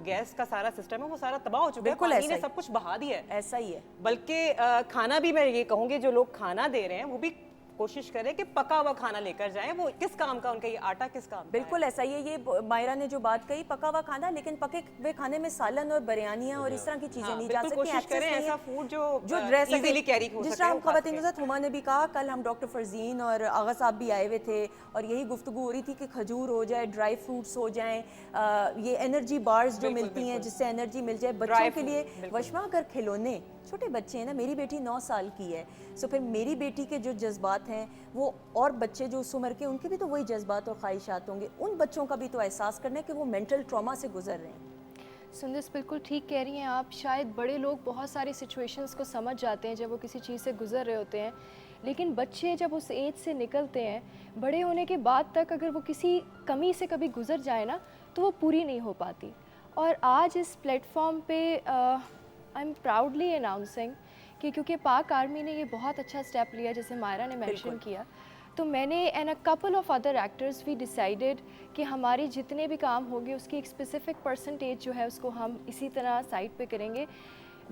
गैस का सारा सिस्टम है वो सारा तबाह हो चुका है, बिल्कुल पानी ऐसा ने ही। सब कुछ बहा दिया है। ऐसा ही है। बल्कि खाना भी मैं ये कहूँगी, जो लोग खाना दे रहे हैं वो भी कोशिश करें कि पका हुआ खाना लेकर जाएं। वो किस काम का, उनका ये आटा किस काम का बिल्कुल ऐसा ही है। ये मायरा ने जो बात कही, पका हुआ खाना, लेकिन पके हुए खाने में सालन और बिरयानियां और इस तरह की चीजें नहीं जा बिल्कुल सकती। कोशिश एक्सेस करें नहीं है, ऐसा फूड जो रह सके। इजीली कैरी हो जिस सके, तरह हम वो खा खवातीन सकें। हज़रत हुमा ने भी कहा, कल हम डॉक्टर फरजीन और आगा साहब भी आए हुए थे और यही गुफ्तगू हो रही थी कि खजूर हो जाए, ड्राई फ्रूट्स हो जाएं, ये एनर्जी बार्स जो मिलती हैं जिससे एनर्जी मिल जाए बच्चों के लिए। वशमा, अगर खिलौने, छोटे बच्चे हैं ना, मेरी बेटी 9 साल की है, सो फिर मेरी बेटी के जो जज्बात हैं वो, और बच्चे जो उस उम्र के, उनके भी तो वही जज्बात और ख्वाहिशात होंगे। उन बच्चों का भी तो एहसास करना है कि वो मेंटल ट्रॉमा से गुजर रहे हैं। सुंदस बिल्कुल ठीक कह रही हैं आप। शायद बड़े लोग बहुत सारी सिचुएशंस को समझ जाते हैं जब वो किसी चीज़ से गुजर रहे होते हैं, लेकिन बच्चे जब उस एज से निकलते हैं, बड़े होने के बाद तक अगर वो किसी कमी से कभी गुजर जाए ना, तो वो पूरी नहीं हो पाती। और आज इस प्लेटफॉर्म पे आई एम प्राउडली अनाउंसिंग कि क्योंकि पाक आर्मी ने ये बहुत अच्छा स्टेप लिया, जैसे मायरा ने मेंशन किया, तो मैंने and a couple of other actors we decided कि हमारी जितने भी काम होंगे उसकी एक स्पेसिफिक परसेंटेज जो है उसको हम इसी तरह साइड पे करेंगे।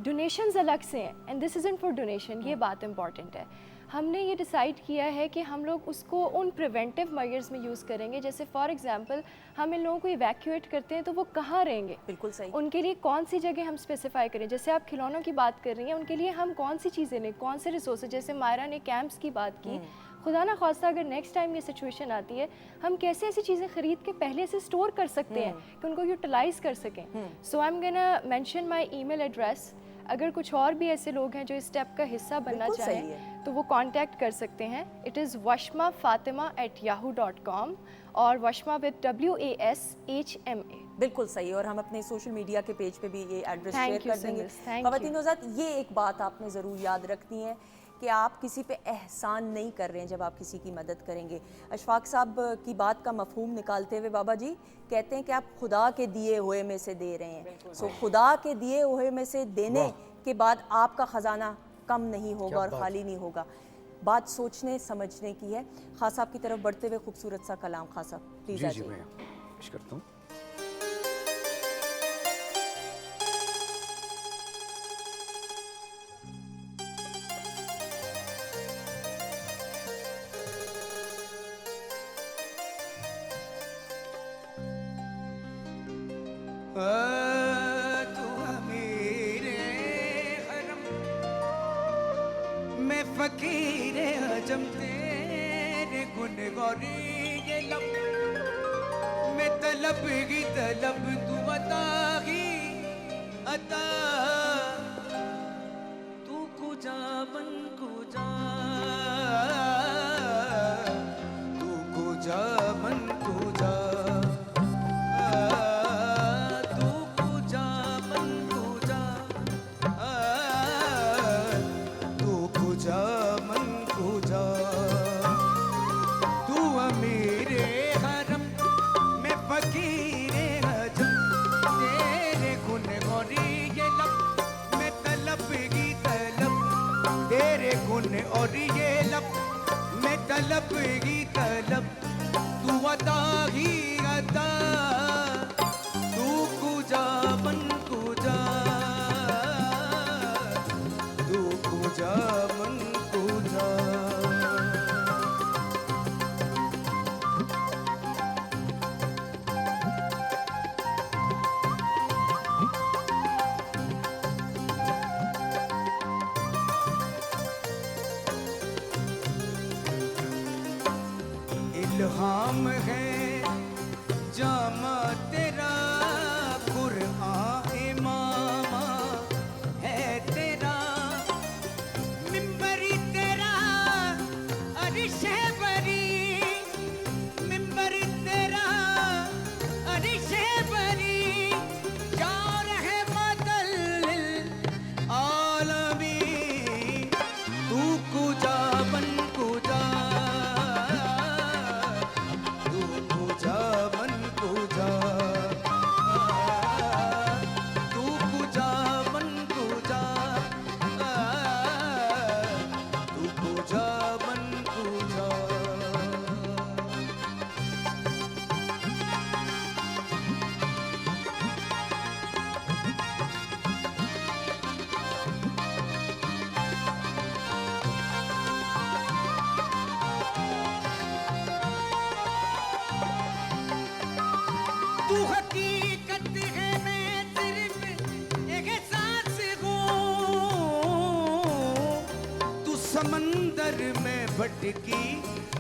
डोनेशंस अलग से हैं, and this isn't for donation, ये बात इंपॉर्टेंट है। हमने ये डिसाइड किया है कि हम लोग उसको उन प्रिवेंटिव मेजर्स में यूज़ करेंगे। जैसे फॉर एग्जांपल हम इन लोगों को इवैक्यूएट करते हैं तो वो कहाँ रहेंगे, बिल्कुल सही। उनके लिए कौन सी जगह हम स्पेसिफाई करें। जैसे आप खिलौनों की बात कर रही हैं, उनके लिए हम कौन सी चीज़ें लें, कौन से रिसोर्सेज, जैसे मायरा ने कैंप्स की बात की, खुदा ना खास्ता अगर नेक्स्ट टाइम ये सिचुएशन आती है, हम कैसे ऐसी चीज़ें खरीद के पहले से स्टोर कर सकते हैं कि उनको यूटिलाइज कर सकें। So I am gonna mention my email address. अगर कुछ और भी ऐसे लोग हैं जो इस स्टेप का हिस्सा बनना बिल्कुल सही चाहें तो वो कांटेक्ट कर सकते हैं। इट इज़ washmafatima@yahoo.com और वशमा विद WASHMA। बिल्कुल सही। और हम अपने सोशल मीडिया के पेज पे भी ये एड्रेस Thank शेयर you, कर देंगे। Sindhis, thank ख़वातीन हज़रात, ये एक बात आपने ज़रूर याद रखनी है कि आप किसी पे एहसान नहीं कर रहे हैं जब आप किसी की मदद करेंगे। अशफाक साहब की बात का मफहूम निकालते हुए बाबा जी कहते हैं कि आप खुदा के दिए हुए में से दे रहे हैं। सो खुदा के दिए हुए में से देने के बाद आपका ख़जाना कम नहीं होगा और खाली नहीं होगा। बात सोचने समझने की है। खास साहब की तरफ बढ़ते हुए खूबसूरत सा कलाम, खास साहब प्लीज़। जी मैं पेश करता हूँ। तू अमीरे हरम, मैं फकीरे हजम, तेरे गुन गौरी ये लब, मैं तलब की तलब, तू अता ही अता, तू कुजा मन कुजा, तू कुजा मन कुजा, और ये लब, मैं तलब की तलब, तू अता ही अता, तू कुजा मन कुजा, तू कुजा मन कुजा। इल्हाम है जामा तेरा, कुरआन इमामा है तेरा, मिंबरी तेरा, समंदर में भटकी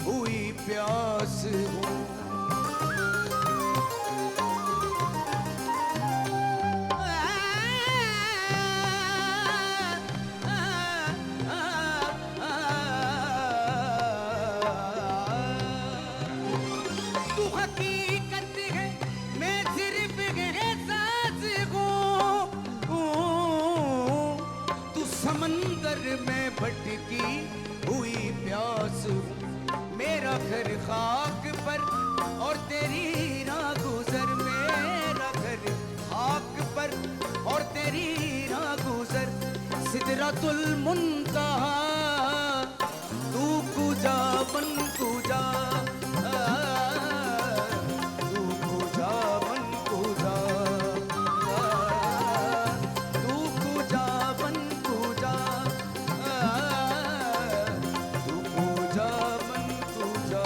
हुई प्यास हूँ। तू हकीकत है, मैं सिर्फ एहसास हूँ। तू समंदर में भटकी हुई प्यास हूँ। मेरा घर खाक पर और तेरी राह गुजर, मेरा घर खाक पर और तेरी राह गुजर। सिदरतुल मुंतहा तू कुजा बन कुजा, तू कुजा बन कुजा, तू कुजा बन कुजा, तू कुजा बन कुजा।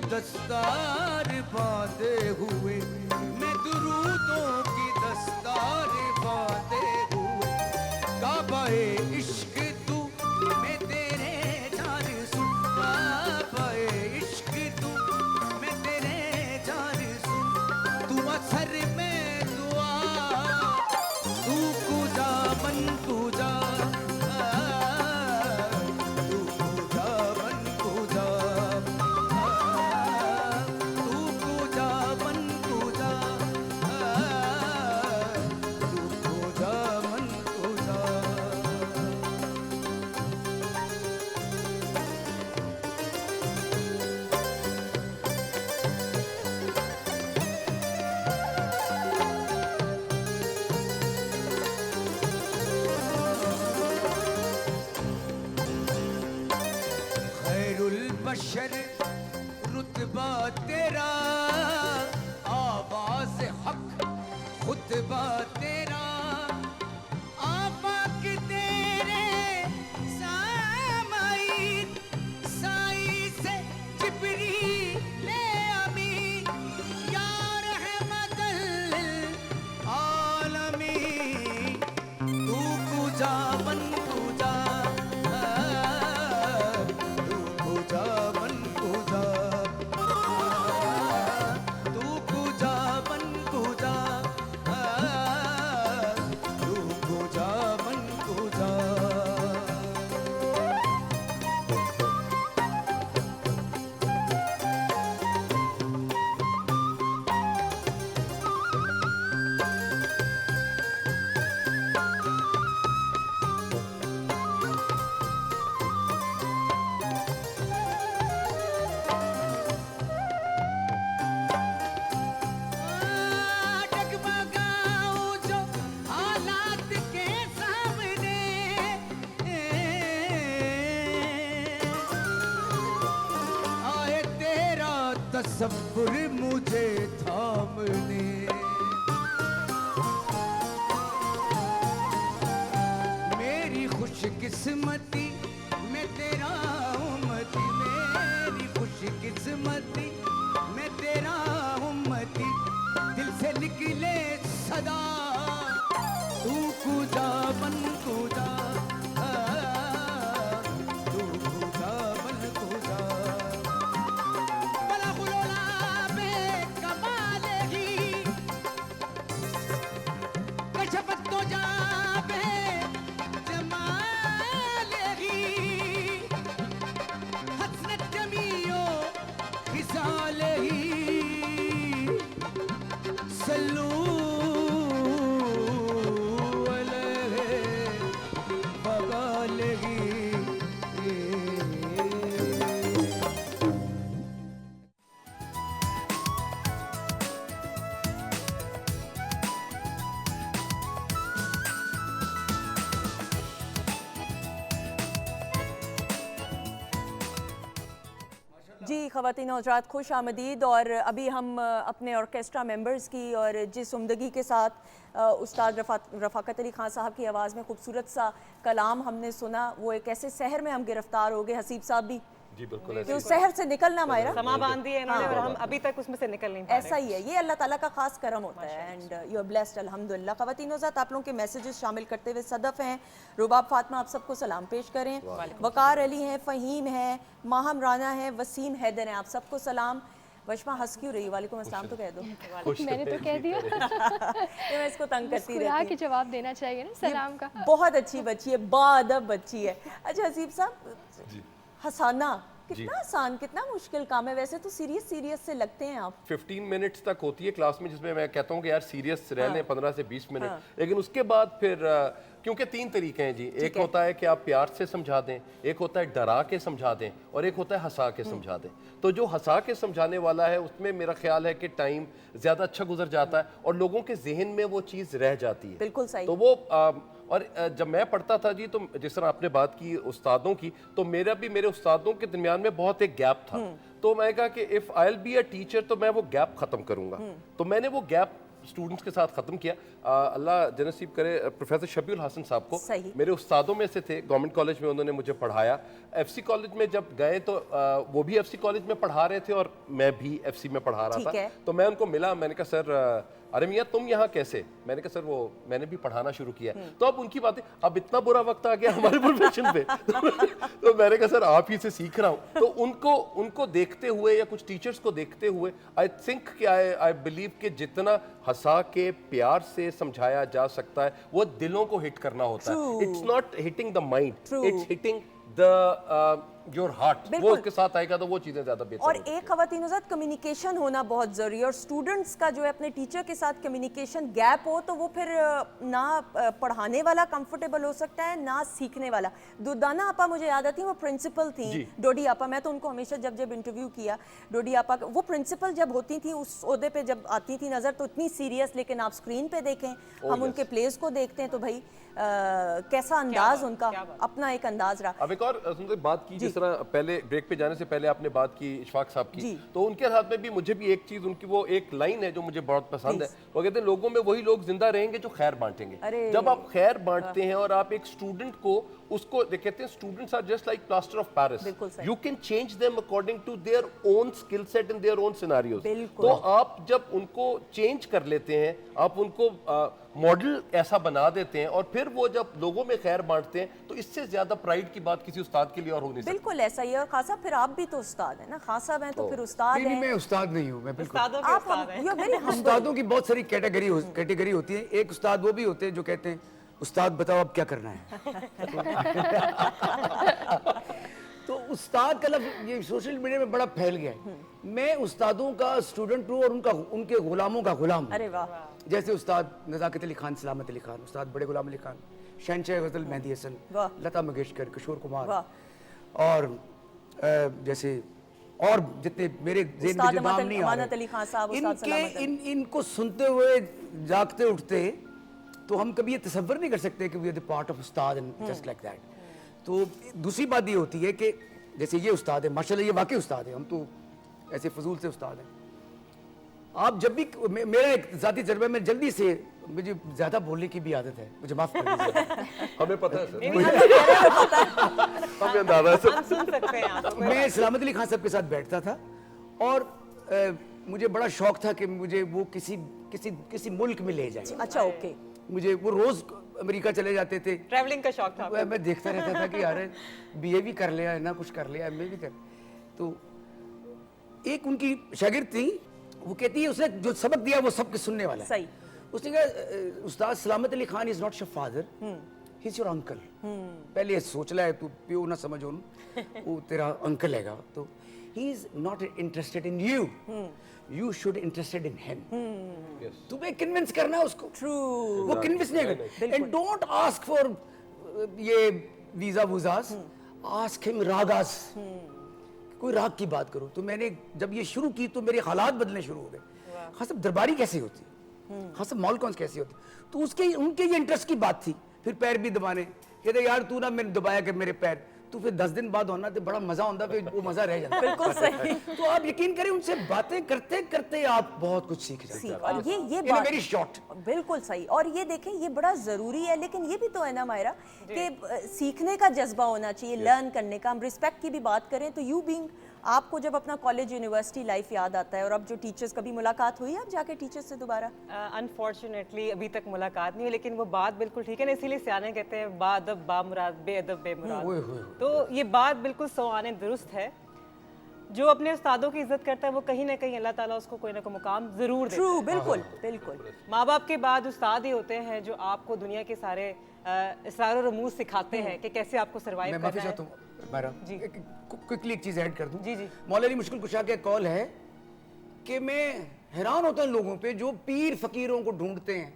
दस्तार बांधे हुए, मैं दुरूदों की दस्तार बांधे हुए। काबाए इश्क तू मैं तेरे जार सुन, काबाए इश्क तू मैं तेरे जार सुन। तू असर में दुआ, तू कुजा बन कुजा, तू कुजा बन कुजा, तू कुजा बन कुजा, तू कुजा बन कुजा। खैरुल बशर रुतबा तेरा, आवाज हक खुतबा तेरा। आफाक तेरे सामाईन, साई से जिब्रील अमीन। या रहमतल आलमीन, तू कुजा बन कुजा, तू कुजा बन कुजा, तू कुजा बन कुजा, तू कुजा बन कुजा। डगमगाऊं जो हालात के सामने, आए तेरा तसव्वुर मुझे थामने। मेरी खुशकिस्मती मैं तेरा उम्मती, मेरी खुशकिस्मती मैं तेरा उम्मती। दिल से निकले सदा तू कुजा बन कुजा, तू कुजा बन कुजा। बला गुलोला बे कमाल ही, कशफत तो जा बे जमाल ही। जी ख़वातीन और हज़रात खुश आमदीद। और अभी हम अपने ऑर्केस्ट्रा मेंबर्स की और जिस उम्दगी के साथ उस्ताद रफ़ाकत अली खान साहब की आवाज़ में खूबसूरत सा कलाम हमने सुना, वो एक ऐसे शहर में हम गिरफ्तार हो गए, हसीब साहब भी जी बिल्कुल कि ऐसे उस शहर से निकलना मायरा समा बांध दी है इन्होंने और हम अभी तक उसमें से निकल नहीं पा रहे। ऐसा ही है, ये अल्लाह ताला का खास करम होता है एंड यू आर ब्लेस्ड अल्हम्दुलिल्लाह। ख़वातीन और हज़रात आप लोगों के मैसेजेस शामिल करते हुए सदफ़ हैं, रुबाब फातिमा आप सबको सलाम पेश करें, वकार अली हैं, फ़हीम है, माहम राना है, वसीम हैदर हैं, आप सबको सलाम। वशमा हंस क्यों रही? वालेकुम अस्सलाम तो कह दो। मैंने तो कह दिया। ये मैं इसको तंग करती मुस्कुरा रहती के जवाब देना चाहिए ना सलाम का। बहुत अच्छी बच्ची है, बाअदब बच्ची है। अच्छा हसीब साहब, हंसाना कितना आसान कितना मुश्किल काम है? वैसे तो सीरियस से लगते हैं आप। 15 मिनट्स तक होती है क्लास में जिसमें मैं कहता हूँ कि यार सीरियस रह लें 15 से 20 मिनट, लेकिन उसके बाद फिर क्योंकि 3 तरीके हैं जी, एक होता है कि आप प्यार से समझा दें, एक होता है डरा के समझा दें, और एक होता है हंसा के समझा दें। तो जो हंसा के समझाने वाला है उसमें मेरा ख्याल है कि टाइम ज़्यादा अच्छा गुजर जाता है और लोगों के जहन में वो चीज़ रह जाती है। बिल्कुल सही। तो वो और जब मैं पढ़ता था जी, तो जिस तरह आपने बात की उस्तादों की, तो मेरा भी मेरे उस्तादों के दरमियान में बहुत एक गैप था। तो मैं कहा कि if I will be a teacher तो मैं वो गैप ख़त्म करूँगा। तो मैंने वो गैप स्टूडेंट्स के साथ ख़त्म किया। अल्लाह जनसीब करे, प्रोफेसर शबीउल हसन साहब को सही। मेरे उस्तादों में से थे, गवर्नमेंट कॉलेज में उन्होंने मुझे पढ़ाया। एफसी कॉलेज में जब गए तो वो भी एफसी कॉलेज में पढ़ा रहे थे और मैं भी एफसी में पढ़ा रहा ठीक था। है। तो मैं उनको मिला, मैंने कहा सर अरे मियाँ तुम यहाँ कैसे? मैंने कहा सर वो मैंने भी पढ़ाना शुरू किया है। तो अब उनकी बातें, अब इतना बुरा वक्त आ गया हमारे प्रोफेशन पे तो मैंने कहा सर आप ही से सीख रहा हूँ। तो उनको देखते हुए या कुछ टीचर्स को देखते हुए आई थिंक कि आई बिलीव कि जितना हंसा के प्यार से समझाया जा सकता है वो दिलों को हिट करना होता है। It's not hitting the mind, it's hitting the your heart. वो उसके साथ आएगा तो वो चीज़ें ज़्यादा बेहतर और होती एक ख़वातीन के साथ कम्युनिकेशन होना बहुत ज़रूरी है, और स्टूडेंट्स का जो है अपने टीचर के साथ कम्युनिकेशन गैप हो तो वो फिर ना पढ़ाने वाला कंफर्टेबल हो सकता है ना सीखने वाला। दुर्दाना आपा मुझे याद आती है, वो प्रिंसिपल थी डोडी आपा। मैं तो उनको हमेशा जब इंटरव्यू किया डोडी आपा, वो प्रिंसिपल जब होती थी उस ओहदे पे जब आती थी नज़र तो इतनी सीरियस, लेकिन आप स्क्रीन पे देखें, हम उनके प्लेस को देखते हैं तो भाई कैसा अंदाज उनका, अपना एक अंदाज रहा। अब एक और बात की, जिस तरह पहले ब्रेक पे जाने से पहले आपने बात की इशफाक साहब की, तो उनके साथ में भी मुझे भी एक चीज, उनकी वो एक लाइन है जो मुझे बहुत पसंद है। वो कहते हैं लोगों में वही लोग जिंदा रहेंगे जो खैर बांटेंगे। जब आप खैर बांटते हैं और आप एक स्टूडेंट को उसको कहते हैं students are just like plaster of Paris, you can change them according to their own skill set in their own scenarios. तो आप जब उनको चेंज कर लेते हैं, आप उनको मॉडल ऐसा बना देते हैं और फिर वो जब लोगों में खैर बांटते हैं, तो इससे ज्यादा प्राइड की बात किसी उस्ताद के लिए और हो नहीं सकती। बिल्कुल ऐसा ही है। और खान साहब फिर आप भी तो उस्ताद हैं ना, खान साहब हैं तो फिर उस्ताद नहीं, हैं। मैं उस्ताद नहीं हूँ, मैं बिल्कुल उस्तादों के उस्ताद हैं। you are very humble। उस्तादों की बहुत सारी कैटेगरी होती है। एक उस्ताद वो भी होते हैं जो कहते हैं उस्ताद बताओ अब क्या करना है। तो उस्ताद का लफ्ज़ ये सोशल मीडिया में बड़ा फैल गया है। मैं उस्तादों का स्टूडेंट हूँ और उनके गुलामों का गुलाम हूँ। अरे वाह। जैसे उस्ताद नज़ाकत अली खान, सलामत अली खान, उस्ताद बड़े गुलाम अली खान, शहनशाह गज़ल मेहदी हसन, लता मंगेशकर, किशोर कुमार, और जैसे और जितने मेरे ज़हन में जो नाम नहीं आ रहे, इनको सुनते हुए जागते उठते तो हम कभी ये तसव्वुर नहीं कर सकते कि we are the part of उस्ताद एंड जस्ट लाइक दैट। तो दूसरी बात ये होती है कि जैसे ये उस्ताद है, माशाल्लाह ये वाकई उस्ताद है, हम तो ऐसे फजूल से उस्ताद हैं। आप जब भी मेरा एक ज़ाती तजर्बा में जल्दी से, मुझे ज़्यादा बोलने की भी आदत है, मुझे माफ़ कर दीजिए। हमें पता है सर, हमें अंदाजा है सर। सुन सकते हैं आप। मैं सलामत अली खान साहब के साथ बैठता था और मुझे बड़ा शौक था कि मुझे वो किसी मुल्क में ले जाए। अच्छा ओके। मुझे वो रोज अमेरिका चले जाते थे, ट्रैवलिंग का शौक था। मैं देखता रहता था कि यार बीए भी कर लिया है ना, कुछ कर लिया, एमए भी कर। तो एक उनकी शागिर्द थी, वो कहती है उसने जो सबक दिया वो सबके सुनने वाला है। सही। उसने कहा उस्ताद सलामत Ali Khan is not your father, he is your uncle. पहले ये सोच ला है, तू प्यो ना समझ, वो तेरा अंकल हैगा। तो he is not interested in you, you should interested in him. तुम्हें कन्विंस करना उसको, वो कन्विंस नहीं करना। एंड डोंट आस्क फॉर ये वीजा वूजास, आस्क हिम रागास, कोई राग की बात करो। तो मैंने जब ये शुरू की तो मेरे हालात बदलने शुरू हो गए। हाँ सब दरबारी कैसी होती है, हाँ सब मॉल कौन कैसी होती, तो उनके ये इंटरेस्ट की बात थी। फिर पैर भी दबाने, कहते यार तू ना मैंने दबाया कि मेरे पैर, तो फिर 10 दिन बाद होना तो बड़ा मजा होता, फिर वो मजा रह जाता। बिल्कुल सही। तो आप यकीन करें उनसे बातें करते करते आप बहुत कुछ सीख जाते हैं। और ये In a very short। बिल्कुल सही। और ये देखें, ये बड़ा ज़रूरी है, लेकिन ये भी तो है ना मायरा कि सीखने का जज्बा होना चाहिए, लर्न करने का। हम रिस्पेक्ट की भी बात करें तो यू बीइंग, आपको जब अपना कॉलेज यूनिवर्सिटी लाइफ याद आता है और अब जो टीचर्स, कभी मुलाकात हुई है अब जाके टीचर्स से दोबारा? अनफॉर्चुनेटली अभी तक मुलाकात नहीं हुई, लेकिन वो बात बिल्कुल ठीक है ना, इसीलिए सियाने कहते हैं बाअदब बामुराद, बेअदब बेमुराद। तो ये बात बिल्कुल सौ आने दुरुस्त है। जो अपने उस्तादों की इज्जत करता है वो कहीं ना कहीं अल्लाह ताला उसको कोई ना कोई मुकाम जरूर देता है। ट्रू, बिल्कुल बिल्कुल। माँ बाप के बाद उस्ताद ही होते हैं जो आपको दुनिया के सारे इसरार और रमूज सिखाते हैं कि कैसे आपको सर्वाइव मैं करना माफी है। चाहता हूँ बारा, क्विकली एक चीज ऐड कर दूं। जी, जी। मौला अली मुश्किल कुशा का कॉल है कि मैं हैरान होता हूँ लोगों पे जो पीर फकीरों को ढूंढते हैं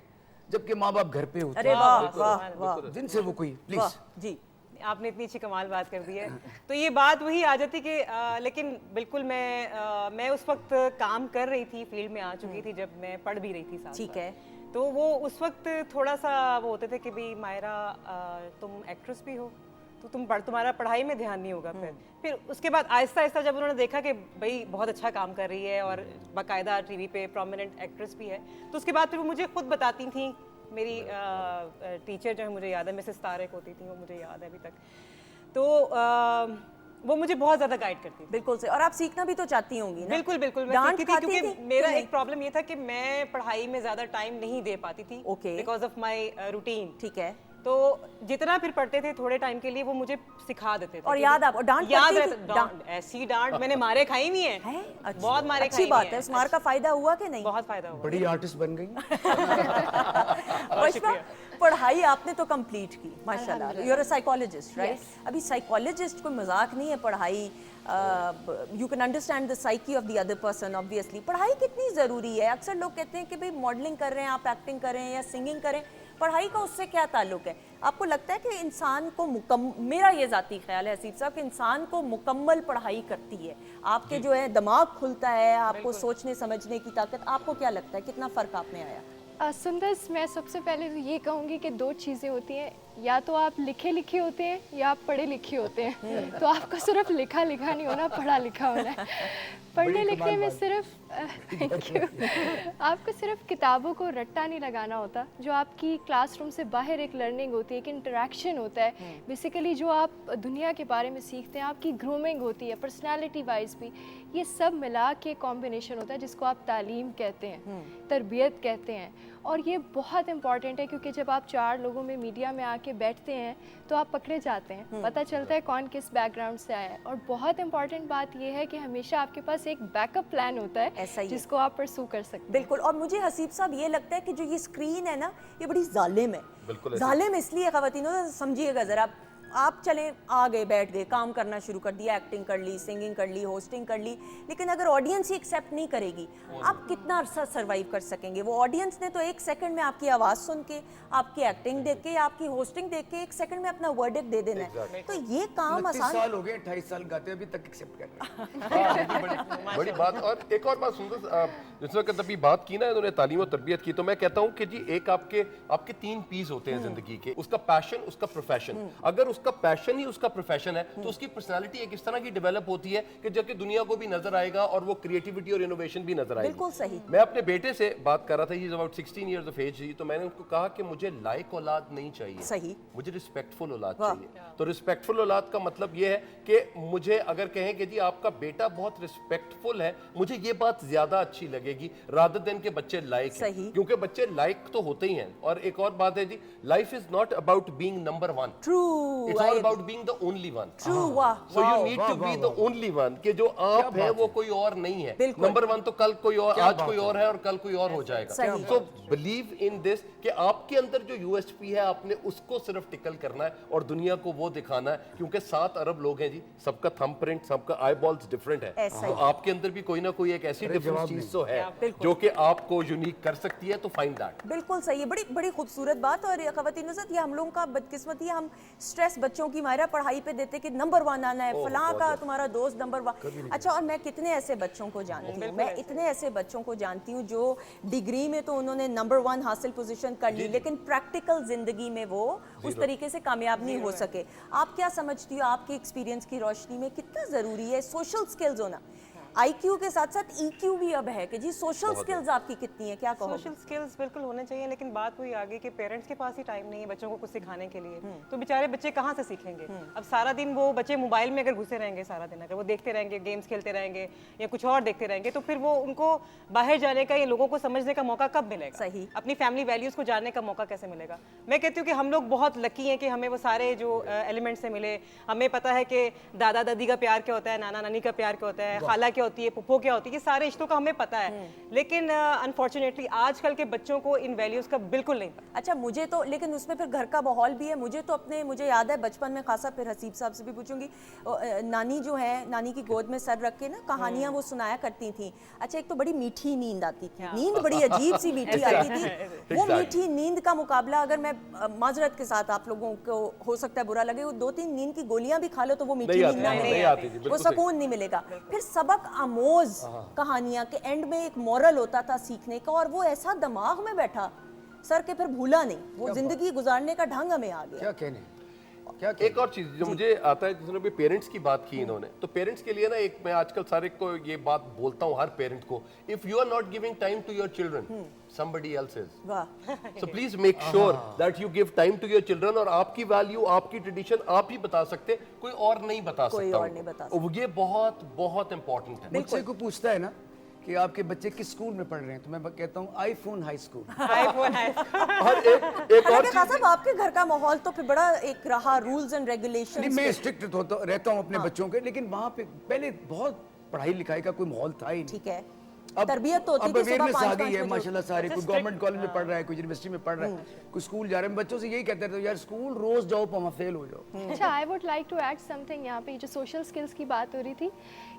जबकि माँ बाप घर पे होते अरे हैं, वाह वाह वाह जिनसे वो कोई वाह, प्लीज। जी। आपने इतनी अच्छी कमाल बात कर दी है। तो ये बात वही आ जाती कि लेकिन बिल्कुल मैं उस वक्त काम कर रही थी, फील्ड में आ चुकी थी जब मैं पढ़ भी रही थी साथ ठीक साथ। है। तो वो उस वक्त थोड़ा सा वो होते थे कि भाई मायरा तुम एक्ट्रेस भी हो तो तुम्हारा पढ़ाई में ध्यान नहीं होगा। फिर उसके बाद आहिस्ता आहिस्ता जब उन्होंने देखा कि भाई बहुत अच्छा काम कर रही है और बाकायदा टीवी पे प्रोमिनेंट एक्ट्रेस भी है, तो उसके बाद फिर वो मुझे खुद बताती थी। मेरी टीचर जो है, मुझे याद है, मिसेस तारिक होती थी, वो मुझे याद है अभी तक। तो वो मुझे बहुत ज्यादा गाइड करती थी। बिल्कुल से। और आप सीखना भी तो चाहती होंगी ना? बिल्कुल बिल्कुल, मैं डांट सीखती थी खाती क्योंकि थी? मेरा नहीं? एक प्रॉब्लम ये था कि मैं पढ़ाई में ज्यादा टाइम नहीं दे पाती थी Okay. Because of my routine. ठीक है। तो जितना फिर पढ़ते थे थोड़े टाइम के लिए वो मुझे सिखा देते थे। और याद आपको डांट याद पड़ती थी? रहता, डांट, ऐसी डांट मैंने मारे खाई हुई है, है? अच्छा। बहुत मारे अच्छी खाई हुई बात हैं। है। उस मार का फायदा हुआ कि नहीं? बहुत फायदा हुआ। बड़ी आर्टिस्ट बन गई। वैष्णव, पढ़ाई आपने तो कंप्लीट की माशाल्लाह। You are a psychologist, right? अभी साइकोलॉजिस्ट कोई मजाक नहीं है। पढ़ाई, you can understand the psyche of the other person obviously. पढ़ाई कितनी ज़रूरी है? अक्सर लोग कहते हैं कि भाई मॉडलिंग कर रहे हैं आप, एक्टिंग कर रहे हैं या सिंगिंग करें, पढ़ाई का उससे क्या ताल्लुक है? आपको लगता है कि इंसान को मेरा ये ज़ाती ख्याल है हसीब साहब कि इंसान को मुकम्मल पढ़ाई करती है, आपके जो है दिमाग खुलता है, आपको सोचने समझने की ताकत, आपको क्या लगता है कितना फ़र्क आप में आया? सुंदर, मैं सबसे पहले तो ये कहूँगी कि दो चीज़ें होती हैं, या तो आप लिखे लिखे होते हैं या आप पढ़े लिखे होते हैं। तो आपको सिर्फ लिखा लिखा नहीं होना, पढ़ा लिखा होना है। पढ़ने लिखने में सिर्फ थैंक यू, आपको सिर्फ किताबों को रट्टा नहीं लगाना होता। जो आपकी क्लासरूम से बाहर एक लर्निंग होती है, एक इंटरेक्शन होता है, बेसिकली जो आप दुनिया के बारे में सीखते हैं, आपकी ग्रूमिंग होती है पर्सनालिटी वाइज भी, ये सब मिला के कॉम्बिनेशन होता है जिसको आप तालीम कहते हैं, तरबियत कहते हैं। और ये बहुत इंपॉर्टेंट है क्योंकि जब आप चार लोगों में मीडिया में आके बैठते हैं तो आप पकड़े जाते हैं, पता चलता है कौन किस बैकग्राउंड से आया है। और बहुत इंपॉर्टेंट बात ये है कि हमेशा आपके पास एक बैकअप प्लान होता है ऐसा ही है। जिसको आप परसू कर सकते हैं। बिल्कुल। और मुझे हसीब साहब ये लगता है कि जो ये स्क्रीन है ना, ये बड़ी जालिम है। बिल्कुल ऐसा। जालिम इसलिए ख़वातीनो, समझिएगा ज़रा, आप चलें आ गए, बैठ गए, काम करना शुरू कर दिया, एक्टिंग कर ली, सिंगिंग कर ली, होस्टिंग कर ली, लेकिन अगर ऑडियंस ही एक्सेप्ट नहीं करेगी, आप कितना अरसा सर्वाइव कर सकेंगे? वो ऑडियंस ने तो एक सेकंड में आपकी आवाज़ सुन के, आपकी एक्टिंग देख के, आपकी होस्टिंग देख के एक सेकंड में अपना वर्डिक्ट दे देना है। तो ये काम 29 आसान। साल हो गए, 28 साल गाते अभी तक एक्सेप्ट कर रहे हैं। बड़ी बात। और एक और बात सुंदर, जिस वक्त अभी बात की ना इन्होंने तालीम और तरबियत की, तो मैं कहता हूँ कि जी एक आपके 3 पीस होते हैं जिंदगी के, उसका पैशन, उसका प्रोफेशन। अगर उसका पैशन ही उसका प्रोफेशन है तो उसकी पर्सनालिटी एक इस तरह की डेवलप होती है कि जबकि दुनिया को भी नजर आएगा और वो क्रिएटिविटी और इनोवेशन भी नजर आएगी। बिल्कुल सही। मैं अपने बेटे से बात कर रहा था, he is about 16 years of age, तो मैंने उनको कहा कि मुझे लायक औलाद नहीं चाहिए, सही। मुझे रिस्पेक्टफुल औलाद चाहिए। तो रिस्पेक्टफुल औलाद का मतलब ये है कि मुझे अगर कहें कि जी आपका बेटा बहुत रिस्पेक्टफुल है, मुझे ये बात ज्यादा अच्छी लगेगी रादर देन के बच्चे लायक हैं, सही। क्योंकि बच्चे लायक तो होते ही हैं। और एक और बात है जी, life is not about being number 1, true, it's all about being the only one. True. वाह। So you need to be the only one कि जो आप है वो कोई और नहीं है। नंबर 1 तो कल कोई और, आज कोई और है और कल कोई और हो जाएगा। सही। So believe in this कि आपके अंदर जो USP है आपने उसको सिर्फ टिकल करना है और दुनिया को वो दिखाना है, क्योंकि 7 अरब लोग हैं जी, सबका थंब प्रिंट, सबका आई बॉल्स डिफरेंट है। ऐसा तो ही। आपके अंदर भी कोई ना कोई एक ऐसी डिफरेंट चीज तो है जो कि आपको यूनिक कर सकती है, तो फाइंड दैट। बिल्कुल सही है। बड़ी बड़ी खूबसूरत बात। और ख़वातीन ये हम लोगों का बदकिस्मती है, हम स्ट्रेस बच्चों की मायरा पढ़ाई पे देते कि नंबर 1 आना है, फलां का तुम्हारा दोस्त नंबर 1। अच्छा, और मैं कितने ऐसे बच्चों को जानती हूँ, मैं इतने ऐसे बच्चों को जानती हूँ जो डिग्री में तो उन्होंने नंबर 1 हासिल पोजीशन कर ली, लेकिन प्रैक्टिकल जिंदगी में वो उस तरीके से कामयाब नहीं हो सके। आप क्या समझती हो, आपके एक्सपीरियंस की रोशनी में कितना जरूरी है सोशल स्किल्स होना? आईक्यू के साथ साथ ईक्यू भी अब है कि जी सोशल स्किल्स आपकी कितनी है, क्या कहोगे? सोशल स्किल्स बिल्कुल होने चाहिए, लेकिन बात हुई आगे कि पेरेंट्स के पास ही टाइम नहीं है बच्चों को कुछ सिखाने के लिए, तो बेचारे बच्चे कहाँ से सीखेंगे? अब सारा दिन वो बच्चे मोबाइल में अगर घुसे रहेंगे, सारा दिन अगर वो देखते रहेंगे, गेम्स खेलते रहेंगे या कुछ और देखते रहेंगे, तो फिर वो उनको बाहर जाने का या लोगों को समझने का मौका कब मिलेगा? सही। अपनी फैमिली वैल्यूज को जानने का मौका कैसे मिलेगा? मैं कहती हूँ कि हम लोग बहुत लकी हैं कि हमें वो सारे जो एलिमेंट्स से मिले। हमें पता है कि दादा दादी का प्यार क्या होता है, नाना नानी का प्यार क्या होता है, खाला क्या होती है, पुप्पो क्या होती है, ये सारे रिश्तों का हमें पता है, लेकिन अनफॉर्चुनेटली आजकल के बच्चों को इन वैल्यूज का बिल्कुल नहीं पता। अच्छा, मुझे तो, लेकिन उसमें फिर घर का माहौल भी है। मुझे याद है बचपन में खासा, फिर हसीब साहब से भी पूछूंगी, नानी जो है, नानी की गोद में सर रख के ना कहानियां वो सुनाया करती थी। अच्छा, एक तो बड़ी मीठी नींद आती थी, नींद बड़ी अजीब सी मीठी आती थी। वो मीठी नींद का मुकाबला, अगर मैं माजरत के साथ आप लोगों को हो सकता है बुरा लगे, वो 2-3 नींद की गोलियां भी खा लो तो वो मीठी नींद ना मिलेगी, वो सुकून नहीं मिलेगा। फिर सबक आमोज कहानियां के एंड में एक मोरल होता था सीखने का, और वो ऐसा दिमाग में बैठा सर के फिर भूला नहीं, वो जिंदगी गुजारने का ढंग हमें आ गया। क्या कहने एक और चीज जो मुझे आता है, जिसने भी पेरेंट्स की बात की इन्होंने, तो पेरेंट्स के लिए ना एक, मैं आजकल सारे को ये बात बोलता हूँ हर पेरेंट को, if you are not giving time to your children, somebody else is. वाह। So please make sure that you give time to your children, और आपकी वैल्यू, आपकी ट्रेडिशन आप ही बता सकते, कोई और नहीं बता सकता। कोई और नहीं बता सकता। ये बहुत बहुत इंपॉर्टेंट है। मुझसे को पूछता है ना कि आपके बच्चे किस स्कूल में पढ़ रहे हैं, तो मैं कहता हूँ आईफोन हाई स्कूल। आईफोन है। और एक और हालांकि साहब आपके घर का माहौल तो फिर बड़ा एक रहा, रूल्स एंड नहीं, रेगुलेशंस। मैं स्ट्रिक्ट रहता हूँ अपने बच्चों के, लेकिन वहाँ पे पहले बहुत पढ़ाई लिखाई का कोई माहौल था ही नहीं। ठीक है, तरबियत तो होती अब थी, सुबह अवेयरनेस आ 5-5 गई है बजे माशाल्लाह, सारे कोई गवर्नमेंट कॉलेज में पढ़ रहा है, कोई यूनिवर्सिटी में पढ़ रहा है, कोई स्कूल जा रहे हैं। बच्चों से यही कहते रहते हो यार स्कूल रोज जाओ, वहाँ फेल हो जाओ। अच्छा, I would like to add something. यहाँ पे जो सोशल स्किल्स की बात हो रही थी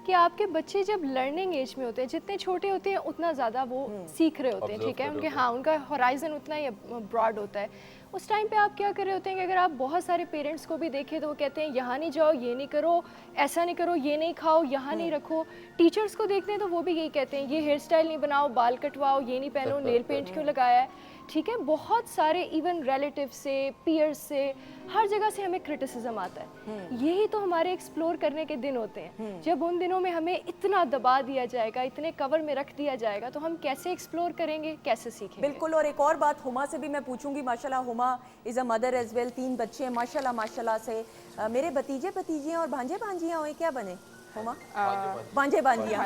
कि आपके बच्चे जब लर्निंग एज में होते हैं, जितने छोटे होते हैं उतना ज़्यादा वो सीख रहे होते हैं, ठीक है, उनके उनका होराइजन उतना ही ब्रॉड होता है। उस टाइम पे आप क्या कर रहे होते हैं कि अगर आप बहुत सारे पेरेंट्स को भी देखें तो वो कहते हैं यहाँ नहीं जाओ, ये नहीं करो, ऐसा नहीं करो, ये नहीं खाओ, यहाँ नहीं रखो। टीचर्स को देखते हैं तो वो भी यही कहते हैं, ये हेयर स्टाइल नहीं बनाओ, बाल कटवाओ, ये नहीं पहनो, नेल पेंट क्यों लगाया है, ठीक है। बहुत सारे इवन रिलेटिव से, पीयर्स से, हर जगह से हमें क्रिटिसिज्म आता है। यही तो हमारे एक्सप्लोर करने के दिन होते हैं। जब उन दिनों में हमें इतना दबा दिया जाएगा, इतने कवर में रख दिया जाएगा, तो हम कैसे एक्सप्लोर करेंगे, कैसे सीखेंगे? बिल्कुल। और एक और बात हुमा से भी मैं पूछूंगी, माशाल्लाह Huma is a mother as well, 3 बच्चे हैं माशाल्लाह माशाल्लाह से। मेरे भतीजे भतीजियाँ और भांजे भांजियाँ हुए, क्या बने हुमा? भांजे भांजियाँ।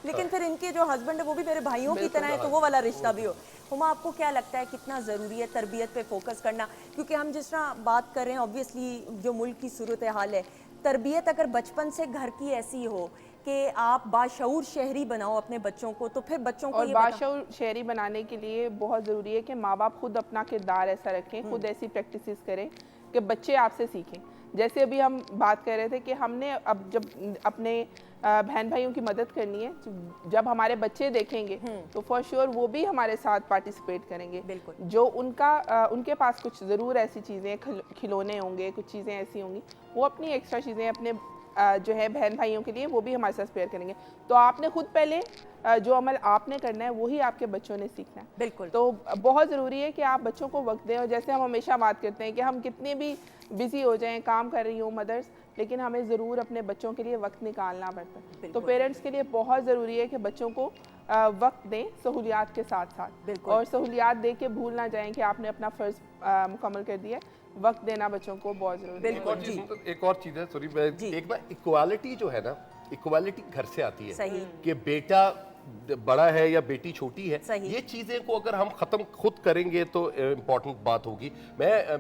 लेकिन फिर इनके जो हस्बैंड है वो भी मेरे भाइयों की तरह है, तो वो वाला रिश्ता भी हो। हुमा, आपको क्या लगता है कितना ज़रूरी है तरबियत पे फोकस करना? क्योंकि हम जिस तरह बात कर रहे हैं, ऑब्वियसली जो मुल्क की सूरत हाल है, तरबियत अगर बचपन से घर की ऐसी हो कि आप बाशऊर शहरी बनाओ अपने बच्चों को, तो फिर बच्चों को और ये बाशऊर शहरी बनाने के लिए बहुत ज़रूरी है कि माँ बाप खुद अपना किरदार ऐसा रखें, खुद ऐसी प्रैक्टिसेस करें कि बच्चे आपसे सीखें। जैसे अभी हम बात कर रहे थे कि हमने अब जब अपने बहन भाइयों की मदद करनी है, जब हमारे बच्चे देखेंगे तो फॉर श्योर वो भी हमारे साथ पार्टिसिपेट करेंगे। बिल्कुल। जो उनके पास कुछ ज़रूर ऐसी चीज़ें, खिलौने होंगे, कुछ चीज़ें ऐसी होंगी, वो अपनी एक्स्ट्रा चीज़ें अपने जो है बहन भाइयों के लिए वो भी हमारे साथ शेयर करेंगे। तो आपने खुद पहले जो अमल आपने करना है वही आपके बच्चों ने सीखना है। बिल्कुल। तो बहुत ज़रूरी है कि आप बच्चों को वक्त दें। और जैसे हम हमेशा बात करते हैं कि हम कितने भी बिजी हो जाएं, काम कर रही हों मदर्स, लेकिन हमें ज़रूर अपने बच्चों के लिए वक्त निकालना पड़ता है। तो पेरेंट्स के लिए बहुत ज़रूरी है कि बच्चों को वक्त दें सहूलियात के साथ साथ, और सहूलियात दे के भूल ना जाएं कि आपने अपना फ़र्ज़ मुकम्मल कर दिया। वक्त देना बच्चों को बहुत ज़रूरी है। एक और चीज़ है, सॉरी, एक ना इक्वालिटी जो है ना, इक्वालिटी घर से आती है। सही। कि बेटा बड़ा है या बेटी छोटी है, सही। ये चीजें को अगर हम खत्म खुद करेंगे तो इम्पोर्टेंट बात होगी।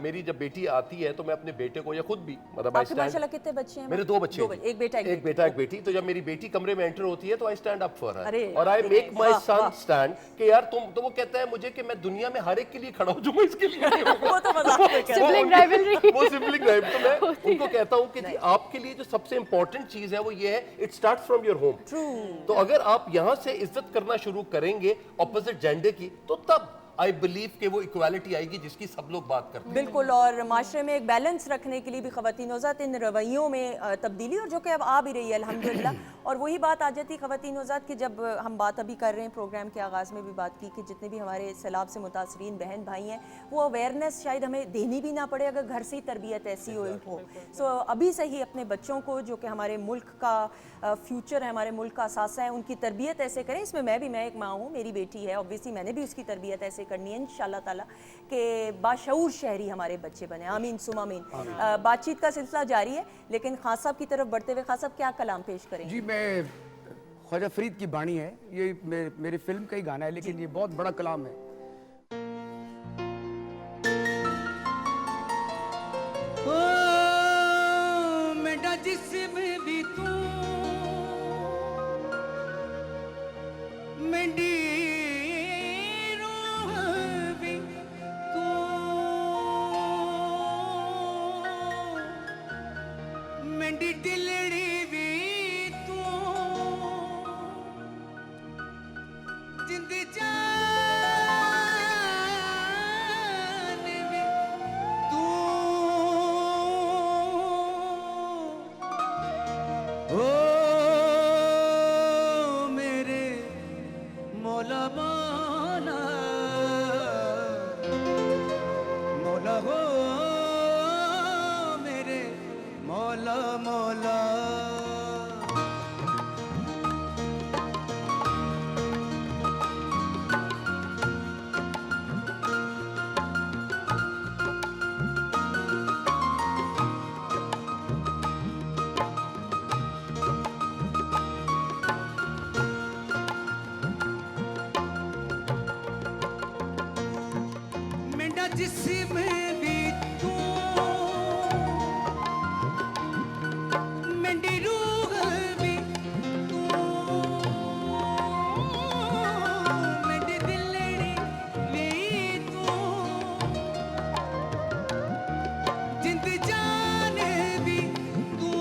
मेरी जब बेटी आती है तो मैं अपने बेटे को या खुद भी, मतलब आपके माशाल्लाह कितने बच्चे हैं? मेरे 2 बच्चे, एक बेटा एक बेटी। तो जब मेरी बेटी कमरे में एंटर होती है तो I stand up for her, अरे, और I make my son stand कि यार तुम, तो वो कहता है मुझे कि मैं दुनिया में हर एक के लिए खड़ा हो जाऊंगा, इसके लिए नहीं होगा। वो तो मजाक में कह रहा हूं। Sibling rivalry. वो सिबलिंग राइवलरी। तो मैं उनको कहता हूँ कि जी आपके लिए जो सबसे इंपॉर्टेंट चीज है वो ये है, it starts from your home. तो अगर आप यहाँ से इज्जत करना शुरू करेंगे ऑपोजिट जेंडर की, तो तब आई बिलीव कि वो इक्वालिटी आएगी जिसकी सब लोग बात करते हैं। बिल्कुल, और माशरे में एक बैलेंस रखने के लिए भी ख़वातीन नौज़ात इन रवैयों में तब्दीली, और जो कि अब आ भी रही है अल्हम्दुलिल्लाह। और वही बात आ जाती है ख़वातीन नौज़ात की, जब हम बात अभी कर रहे हैं, प्रोग्राम के आगाज़ में भी बात की कि जितने भी हमारे सैलाब से मुतासरीन बहन भाई हैं, वो अवेयरनेस शायद हमें देनी भी ना पड़े अगर घर से ही तरबियत ऐसी हुई हो। सो अभी से ही अपने बच्चों को, जो कि हमारे मुल्क का फ्यूचर है, हमारे मुल्क का असासा है, उनकी तरबियत ऐसे करें। इसमें मैं एक माँ हूँ, मेरी बेटी है, ऑब्वियसली मैंने भी उसकी तरबियत ऐसे करनी है इंशाअल्लाह ताला कि बाशऊर शहरी हमारे बच्चे बने। आमीन सुमा आमीन। बातचीत का सिलसिला जारी है, लेकिन खान साहब की तरफ बढ़ते हुए, खान साहब क्या कलाम पेश करेंगे? जी, मैं ख्वाजा फरीद की बाणी है, ये मेरी फिल्म का ही गाना है, लेकिन ये बहुत बड़ा कलाम है। ओ मेरा जिस्म भी तू, मेरी रूह भी तू, मेरी दिलड़ी भी तू, जिंद जान भी तू, ओ मेरे मौला मौला मौला हो, मेरे मौला मौला। मेरा जिस्म भी तू, मेरी रूह भी तू, मेरी दिलड़ी भी तू, जिंद जान भी तू,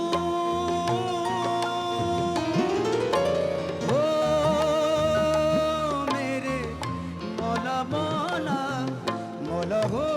ओ मेरे मौला मौला मौला हो,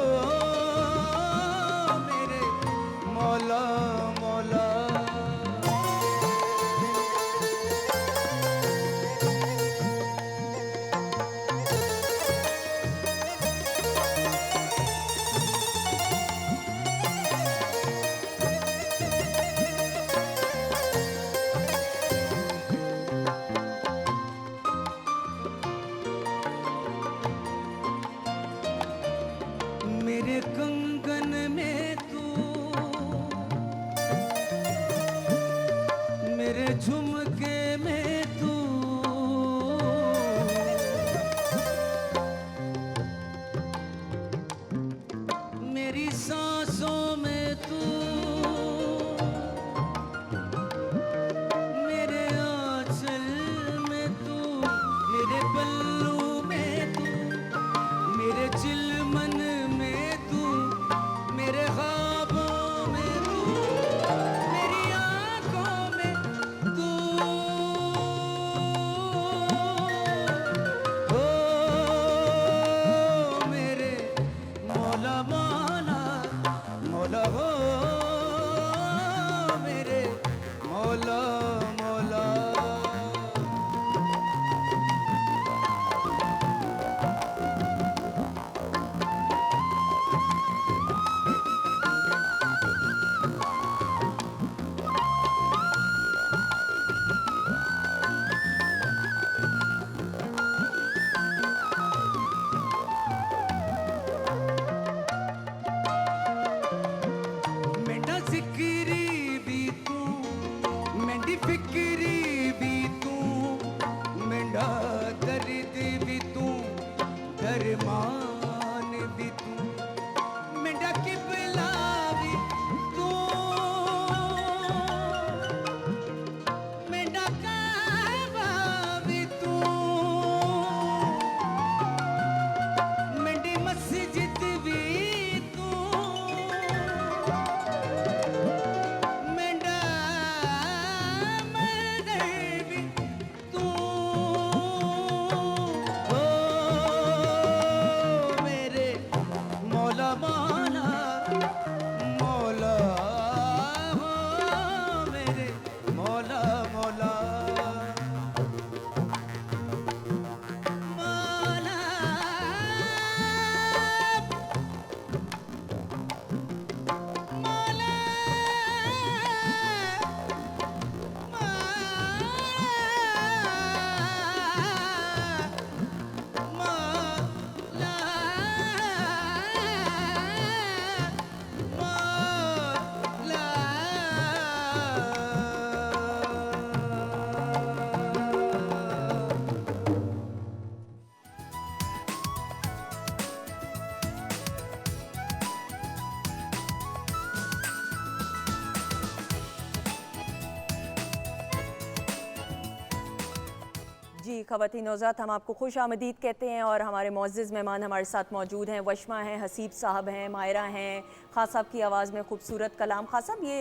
जी ख़वातीन नौज़ात, हम आपको खुश आमदीद कहते हैं और हमारे मुअज़्ज़िज़ मेहमान हमारे साथ मौजूद हैं। वशमा हैं, हसीब साहब हैं, मायरा हैं, खां साहब की आवाज़ में खूबसूरत कलाम। खां साहब, ये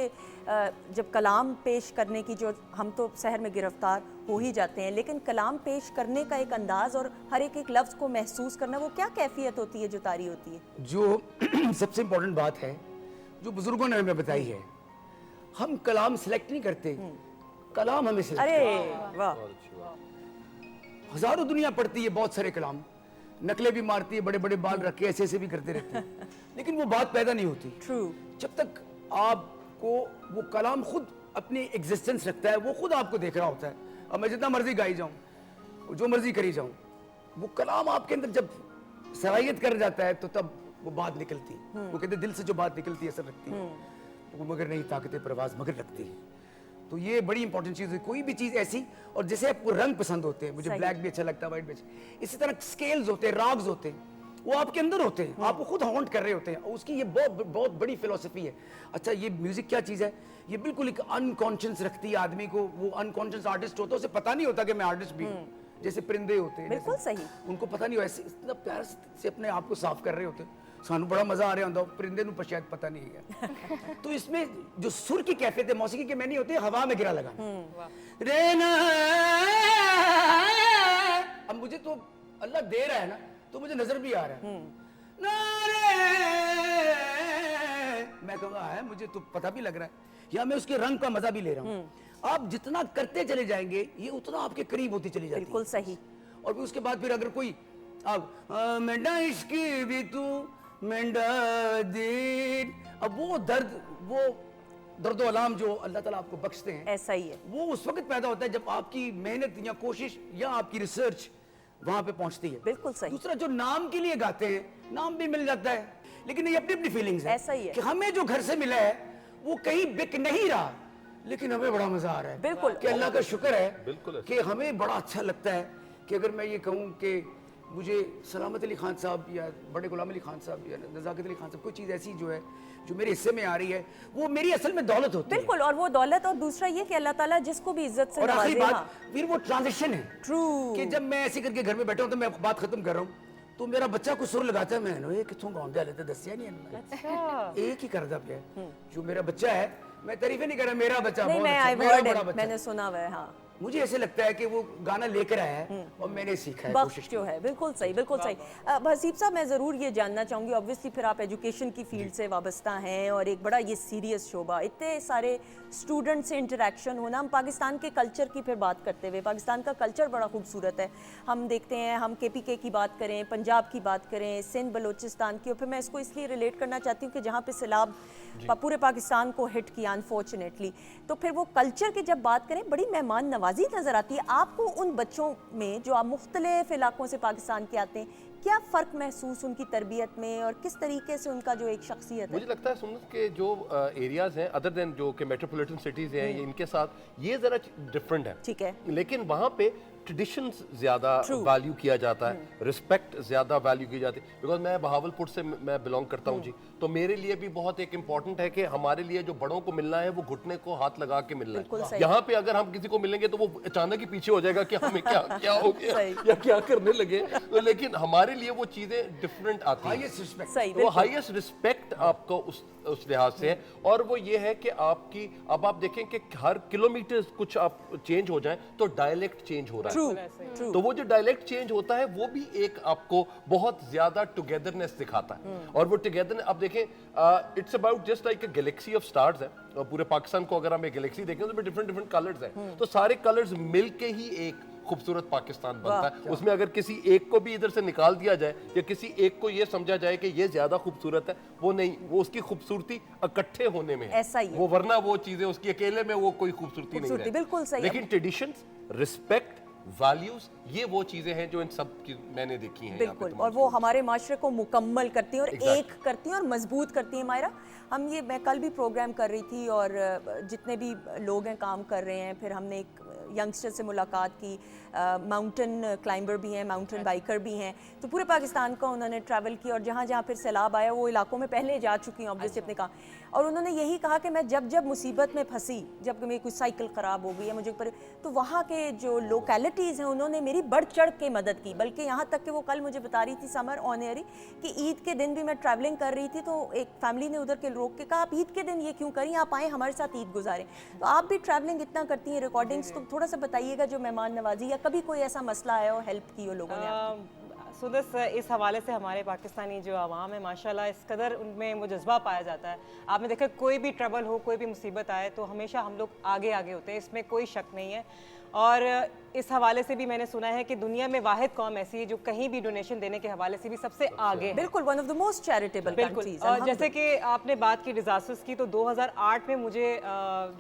जब कलाम पेश करने की जो हम तो शहर में गिरफ़्तार हो ही जाते हैं, लेकिन कलाम पेश करने का एक अंदाज़ और हर एक लफ्ज़ को महसूस करना, वो क्या कैफियत होती है जो तारी होती है? जो सबसे इम्पोर्टेंट बात है जो बुजुर्गों ने हमें बताई है, हम कलाम सेलेक्ट नहीं करते, कलाम हमें सेलेक्ट अरे वाह, हजारों दुनिया पढ़ती है बहुत सारे कलाम, नकलें भी मारती है, बड़े बड़े बाल रख के ऐसे ऐसे भी करते रहते हैं, लेकिन वो बात पैदा नहीं होती। ट्रू। जब तक आपको वो कलाम खुद अपनी एग्जिस्टेंस रखता है, वो खुद आपको देख रहा होता है। अब मैं जितना मर्जी गाई जाऊं, जो मर्जी करी जाऊं, वो कलाम आपके अंदर जब सराहियत कर जाता है तो तब वो बात निकलती है। वो कहते दिल से जो बात निकलती है असर रखती है, वो मगर नहीं ताकत परवाज मगर रखती है। तो ये बड़ी इंपॉर्टेंट चीज़ है। कोई भी चीज़ ऐसी, और जैसे आपको रंग पसंद होते हैं, मुझे ब्लैक भी अच्छा लगता है, व्हाइट भी अच्छा, इसी तरह स्केल्स होते हैं, राग्स होते हैं, वो आपके अंदर होते हैं, आपको खुद हॉन्ट कर रहे होते हैं। उसकी ये बहुत बहुत बड़ी फिलोसफी है। अच्छा, ये म्यूजिक क्या चीज़ है? ये बिल्कुल एक अनकॉन्शियस रखती है आदमी को। वो अनकॉन्शियस आर्टिस्ट होता है, उसे पता नहीं होता कि मैं आर्टिस्ट भी हूँ। जैसे परिंदे होते हैं, बिल्कुल सही, उनको पता नहीं हो, ऐसे इतना प्यार से अपने आप को साफ कर रहे होते हैं। सानू बड़ा मजा आ रहा होता, परिंदे ਨੂੰ शायद पता नहीं है। तो इसमें जो सुर की कैफियत है, मौसीकी के मैंने होती है हवा में गिरा लगाना। रेना, अब मुझे तो अल्लाह दे रहा है ना, तो मुझे नजर भी आ रहा है। मैं कहूँगा है, मुझे तो पता भी लग रहा है, या मैं उसके रंग का मजा भी ले रहा हूँ। आप जितना करते चले जाएंगे, ये उतना आपके करीब होती चली जाती है। बिल्कुल सही। और फिर उसके बाद फिर अगर कोई अब मेंढा इश्क भी तू मेंढा दीन, अब वो दर्द, वो दर्द अलाम जो अल्लाह ताला आपको बख्शते हैं, ऐसा ही है। वो उस वक्त पैदा होता है जब आपकी मेहनत या कोशिश या आपकी रिसर्च वहां पे पहुंचती है। बिल्कुल सही। दूसरा, जो नाम के लिए गाते हैं, नाम भी मिल जाता है, लेकिन ये अपनी अपनी फीलिंग्स है। ऐसा ही है कि हमें जो घर से मिला है वो कहीं बिक नहीं रहा, लेकिन हमें बड़ा मजा आ रहा है। बिल्कुल। कि अल्लाह का शुक्र है बिल्कुल कि हमें बड़ा अच्छा लगता है कि अगर मैं ये कहूँ कि मुझे सलामत अली खान साहब या बड़े गुलाम अली खान साहब या नज़ाकत अली खान साहब, कोई चीज़ ऐसी जो है जो मेरे हिस्से में आ रही है, वो मेरी असल में दौलत होती है। बिल्कुल, और वो दौलत, और दूसरा ये कि अल्लाह ताला जिसको भी इज्जत से और आखिरी नवाजे। बात, फिर वो ट्रांजिशन है। ट्रू। कि जब मैं ऐसे करके घर में बैठा हूँ तो मैं बात खत्म कर रहा हूँ, तो मेरा बच्चा कुछ सुर लगाता है, मैं ये कितों गाँव जा लेते दसिया नहीं है, अच्छा। एक ही करदा पे जो मेरा बच्चा है, मैं तारीफें नहीं कर रहा, मेरा बच्चा नहीं, बहुत मैं अच्छा, आई मेरा हर्ड बड़ा इट, बच्चा मैंने है। सुना हुआ है। हाँ, मुझे ऐसे लगता है कि वो गाना लेकर आया है और मैंने सीखा है, बख्श कोशिश जो है। बिल्कुल सही, बिल्कुल सही। हसीब साहब, मैं ज़रूर ये जानना चाहूँगी, ऑब्वियसली फिर आप एजुकेशन की फील्ड से वाबस्ता हैं और एक बड़ा ये सीरियस शोबा, इतने सारे स्टूडेंट से इंटरेक्शन होना। हम पाकिस्तान के कल्चर की फिर बात करते हुए, पाकिस्तान का कल्चर बड़ा खूबसूरत है। हम देखते हैं, हम KPK की बात करें, पंजाब की बात करें, सिंध बलोचिस्तान की, और फिर मैं इसको इसलिए रिलेट करना चाहती हूँ कि जहाँ पे सैलाब पूरे पाकिस्तान को हिट किया अनफॉर्चुनेटली, तो फिर वो कल्चर की जब बात करें, बड़ी मेहमान नवाजी नज़र आती है। आपको उन बच्चों में जो आप मुख्तलिफ इलाकों से पाकिस्तान के आते हैं, क्या फ़र्क महसूस उनकी तरबियत में और किस तरीके से उनका जो एक शख्सियत है? मुझे लगता है सुनत के जो एरियाज हैं अदर देन जो कि मेट्रोपॉलिटन सिटीज़ हैं, इनके साथ ये ज़रा डिफरेंट है। ठीक है। लेकिन वहाँ पे ट्रेडिशंस ज़्यादा वैल्यू किया जाता है, रिस्पेक्ट ज़्यादा वैल्यू की जाती है। बिकॉज मैं बहावलपुर से मैं बिलोंग करता हूँ जी, तो मेरे लिए भी बहुत एक इम्पॉर्टेंट है कि हमारे लिए जो बड़ों को मिलना है वो घुटने को हाथ लगा के मिलना है। यहाँ पे अगर हम किसी को मिलेंगे तो वो अचानक ही पीछे हो जाएगा कि हमें क्या क्या हो गया या क्या करने लगे। तो लेकिन हमारे लिए वो चीज़ें डिफरेंट आती हैं। हाईएस्ट रिस्पेक्ट, सही, तो हाईएस्ट रिस्पेक्ट आपको उस लिहाज से है। और वो ये है कि आपकी, अब आप देखें कि हर किलोमीटर कुछ आप चेंज हो जाए तो डायलेक्ट चेंज हो रहा है। ट्रू। तो वो जो डायलेक्ट चेंज होता है वो भी एक आपको बहुत ज्यादा टुगेदरनेस दिखाता है। और वो टुगेदरनेस आप देखें, it's about just like a Galaxy of stars है। और पूरे पाकिस्तान को अगर हम एक गैलेक्सी देखें तो डिफरेंट डिफरेंट कलर्स हैं, तो सारे कलर्स मिलके ही एक खूबसूरत पाकिस्तान बनता है। उसमें अगर किसी एक को भी इधर से निकाल दिया जाए या किसी एक को ये समझा जाए कि ये ज्यादा खूबसूरत है, वो नहीं, वो उसकी खूबसूरती इकट्ठे होने में है। ऐसा ही है। वो वरना वो चीजें उसकी अकेले में वो कोई खूबसूरती नहीं है। बिल्कुल सही। लेकिन ट्रेडिशंस, रिस्पेक्ट, वैल्यूज, ये वो चीजें हैं जो इन सब की मैंने देखी हैं। बिल्कुल, और वो हमारे माशरे को मुकम्मल करती हैं और एक करती हैं और मजबूत करती हैं। मायरा, मैं कल भी प्रोग्राम कर रही थी और जितने भी लोग हैं काम कर रहे हैं, फिर हमने एक यंगस्टर से मुलाकात की, माउंटेन क्लाइंबर भी हैं, माउंटेन बाइकर भी हैं, तो पूरे पाकिस्तान का उन्होंने ट्रैवल किया और जहाँ जहाँ फिर सैलाब आया वो इलाकों में पहले जा चुकी हैं ऑब्वियसली अपने काम। और उन्होंने यही कहा कि मैं जब जब मुसीबत में फंसी, जब मेरी कोई साइकिल ख़राब हो गई या मुझे तो वहाँ के जो लोकेलिटीज़ हैं उन्होंने मेरी बढ़ चढ़ के मदद की। बल्कि यहाँ तक कि वो कल मुझे बता रही थी समर ऑन एयर कि ईद के दिन भी मैं ट्रैवलिंग कर रही थी तो एक फैमिली ने उधर के रोक के कहा आप ईद के दिन ये क्यों करें, आप आएँ हमारे साथ ईद गुजारें। तो आप भी ट्रैवलिंग इतना करती हैं, रिकॉर्डिंग्स, तो थोड़ा सा बताइएगा जो मेहमान नवाजी या कभी कोई ऐसा मसला आया हो, हेल्प की हो लोगों ने आपकी? सुदस, इस हवाले से हमारे पाकिस्तानी जो आवाम है माशाल्लाह इस कदर उनमें वो जज्बा पाया जाता है। आपने देखा कोई भी ट्रबल हो, कोई भी मुसीबत आए तो हमेशा हम लोग आगे आगे होते हैं, इसमें कोई शक नहीं है। और इस हवाले से भी मैंने सुना है कि दुनिया में वाहिद कौम ऐसी है जो कहीं भी डोनेशन देने के हवाले से भी सबसे आगे है। बिल्कुल, one of the most charitable countries. और जैसे कि आपने बात की डिजास्टर्स की, तो 2008 में मुझे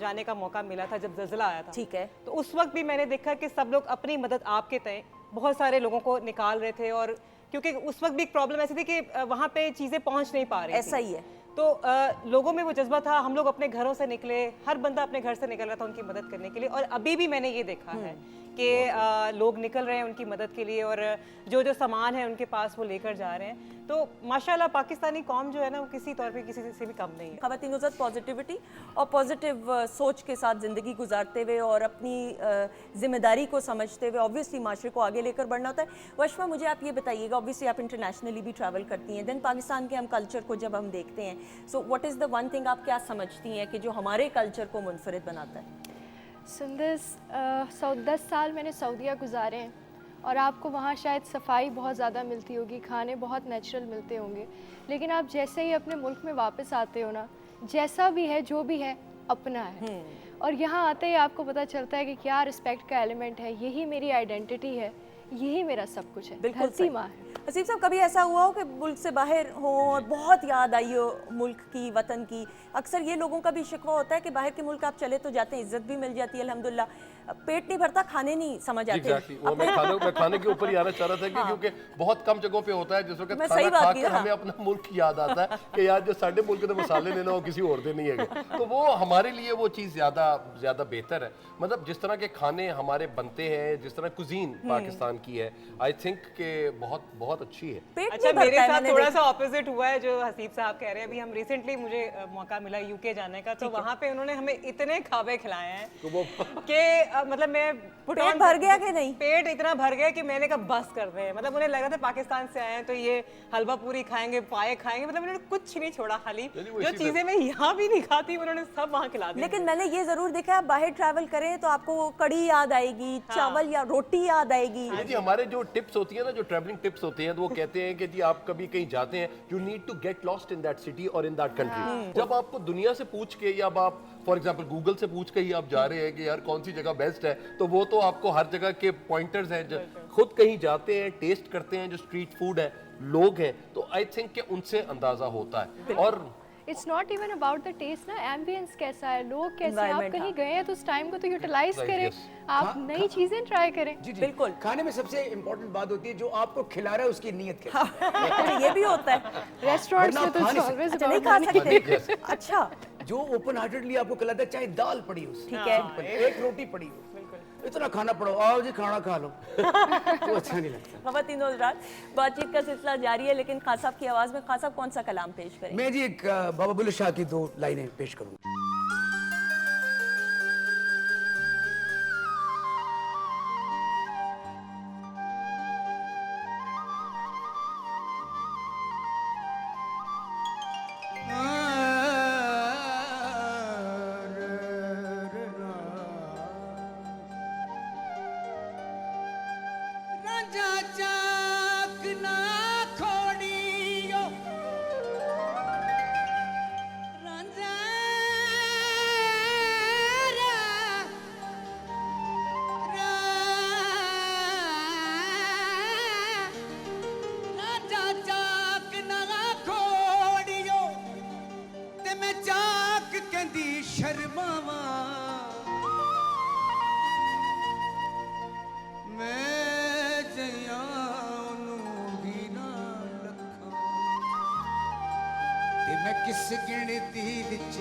जाने का मौका मिला था जब ज़लज़ला आया था। ठीक है। तो उस वक्त भी मैंने देखा कि सब लोग अपनी मदद आपके तय बहुत सारे लोगों को निकाल रहे थे, और क्योंकि उस वक्त भी एक प्रॉब्लम ऐसी थी कि वहाँ पे चीज़ें पहुँच नहीं पा रही ऐसा ही है। तो लोगों में वो जज्बा था, हम लोग अपने घरों से निकले, हर बंदा अपने घर से निकल रहा था उनकी मदद करने के लिए। और अभी भी मैंने ये देखा है कि लोग निकल रहे हैं उनकी मदद के लिए, और जो जो सामान है उनके पास वो लेकर जा रहे हैं। तो माशाल्लाह पाकिस्तानी कौम जो है ना वो किसी तौर पे किसी से भी कम नहीं है। ख़वातीन हज़रत पॉजिटिविटी और पॉजिटिव सोच के साथ ज़िंदगी गुजारते हुए और अपनी ज़िम्मेदारी को समझते हुए ऑब्वियसली माशरे को आगे लेकर बढ़ना होता है। वशफा, मुझे आप ये बताइएगा, ऑब्वियसली आप इंटरनेशनली भी ट्रैवल करती हैं, देन पाकिस्तान के हम कल्चर को जब हम देखते हैं, so what is the one thing आप क्या समझती हैं कि जो हमारे कल्चर को मुनफरिद बनाता है? सुंदस, 10 साल मैंने सऊदीया गुजारे हैं और आपको वहाँ शायद सफाई बहुत ज़्यादा मिलती होगी, खाने बहुत नेचुरल मिलते होंगे, लेकिन आप जैसे ही अपने मुल्क में वापस आते हो ना, जैसा भी है जो भी है अपना है। और यहाँ आते ही आपको पता चलता है कि क्या रिस्पेक्ट का एलिमेंट है, यही मेरी आइडेंटिटी है, यही मेरा सब कुछ है। बिल्कुल धरती माँ है। हसीब साहब, कभी ऐसा हुआ हो कि मुल्क से बाहर हो और बहुत याद आई हो मुल्क की, वतन की? अक्सर ये लोगों का भी शिकवा होता है कि बाहर के मुल्क आप चले तो जाते हैं, इज्जत भी मिल जाती है अल्हम्दुलिल्लाह, पेट नहीं भरता, खाने नहीं समझ आते। Exactly. वो मैं खाने के ऊपर ही आना चाह रहा था कि क्योंकि बहुत कम जगहों पे होता है जिस वक्त मैं खाना सही बात खा की के ना। हमें अपना मुल्क याद आता है कि यार जो साडे मुल्क के मसाले ने ना वो किसी और दे नहीं है। तो वो हमारे लिए वो चीज़ ज़्यादा बेहतर है। मतलब जिस तरह के खाने हमारे बनते हैं, जिस तरह कुजीन पाकिस्तान की है, आई थिंक के बहुत बहुत अच्छी है। पेट अच्छा, नहीं भरता मेरे है, साथ मैंने थोड़ा देखा। सा ऑपोजिट हुआ है जो हसीब साहब कह रहे हैं। अभी हम रिसेंटली मुझे मौका मिला यूके जाने का, तो वहाँ पे उन्होंने हमें इतने खावे खिलाए हैं कि मतलब मैं पेट भर गया कि नहीं? पेट इतना भर गया कि मैंने कहा बस कर रहे हैं। मतलब उन्हें लगा था पाकिस्तान से आए हैं तो ये हलवा पूरी खाएंगे, पाए खाएंगे, मतलब उन्होंने कुछ नहीं छोड़ा। खाली जो चीजें मैं यहाँ भी नहीं खाती उन्होंने सब वहाँ खिला दी। लेकिन मैंने ये जरूर देखा है, बाहर ट्रैवल करें तो आपको वो कड़ी याद आएगी, चावल या रोटी याद आएगी। जी, हमारे जो टिप्स होती है ना, जो ट्रैवलिंग टिप्स होते हैं, तो वो कहते हैं कि जी आप कभी कहीं जाते हैं, you need to get lost in that city और इन दैट कंट्री। जब आपको दुनिया से पूछ के या आप फॉर एग्जांपल गूगल से पूछ के ही आप जा रहे हैं कि यार कौन सी जगह बेस्ट है, तो वो तो आपको हर जगह के पॉइंटर्स हैं। जब खुद कहीं जाते हैं, टेस्ट करते हैं जो स्ट्रीट फूड है, लोग हैं, तो आई थिंक कि उनसे अंदाजा होता है। और it's not even about the taste ना, एम्बियंस कैसा है, लोग कैसे हैं, आप Environment, कहीं हाँ। गए हैं तो उस टाइम को तो यूटिलाइज Right, करें, yes. आप नई चीजें ट्राई करें। जी जी बिल्कुल। खाने में सबसे इम्पोर्टेंट बात होती है जो आपको खिला रहा है उसकी नीयत कैसी है। ये भी होता है। रेस्टोरेंट्स में वरना तो खा नहीं ऑलवेज अच्छा, नहीं खा सकते। अच्छा, जो ओपन हार्टेडली आपको खिलाता है, चाहे दाल पड़ी हो, ठीक है। एक रोटी पड़ी हो, इतना खाना पड़ो, आओ जी खाना खा लो, तो अच्छा नहीं लगता। ख़वातीन और हज़रात, बातचीत का सिलसिला जारी है, लेकिन खान साहब की आवाज़ में खान साहब कौन सा कलाम पेश करें? मैं जी एक बाबा बुल्ले शाह की 2 लाइनें पेश करूंगा। मैं किस गिणती विच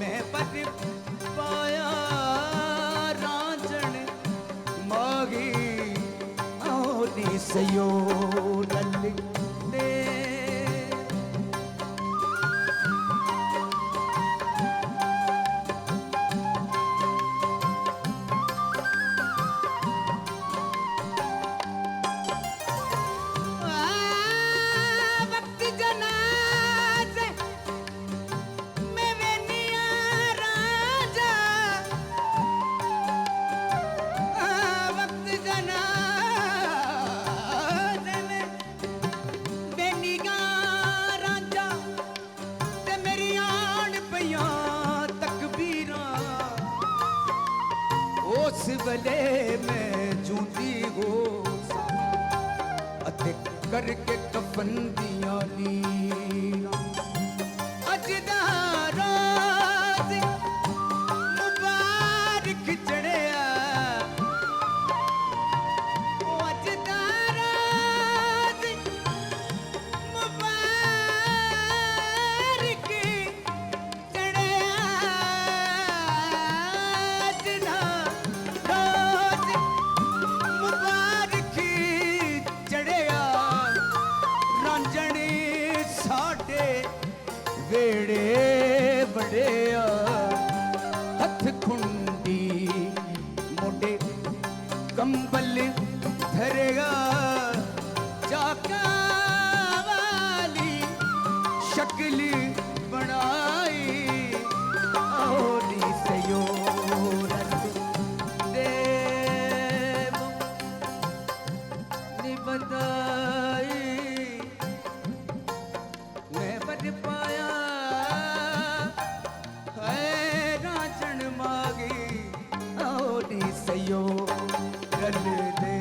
मैं बद पाया रांझण मागी औनी सयो रल दे वक्त जनाजे में वेनिया राजा वक्त जनाजे में वेनिया राजा ते मेरी आन पियां तकबीरां उस वेले मैं जूंदी हो अते करके कफन दिया लीरां अज दा रोज़ मुबारक चढ़िया ओ अज दा रोज़ मुबारक चढ़िया अज दा रोज़ मुबारक चढ़िया रांझणी साडे वेड़े बड़िया हथ खुंडी मोटे कंबल धरेगा चाका वाली शक्ल बनाई ओली सयो रल देव निबदाई मैं बद पाया है रांझण मागी औनी सयो रल दे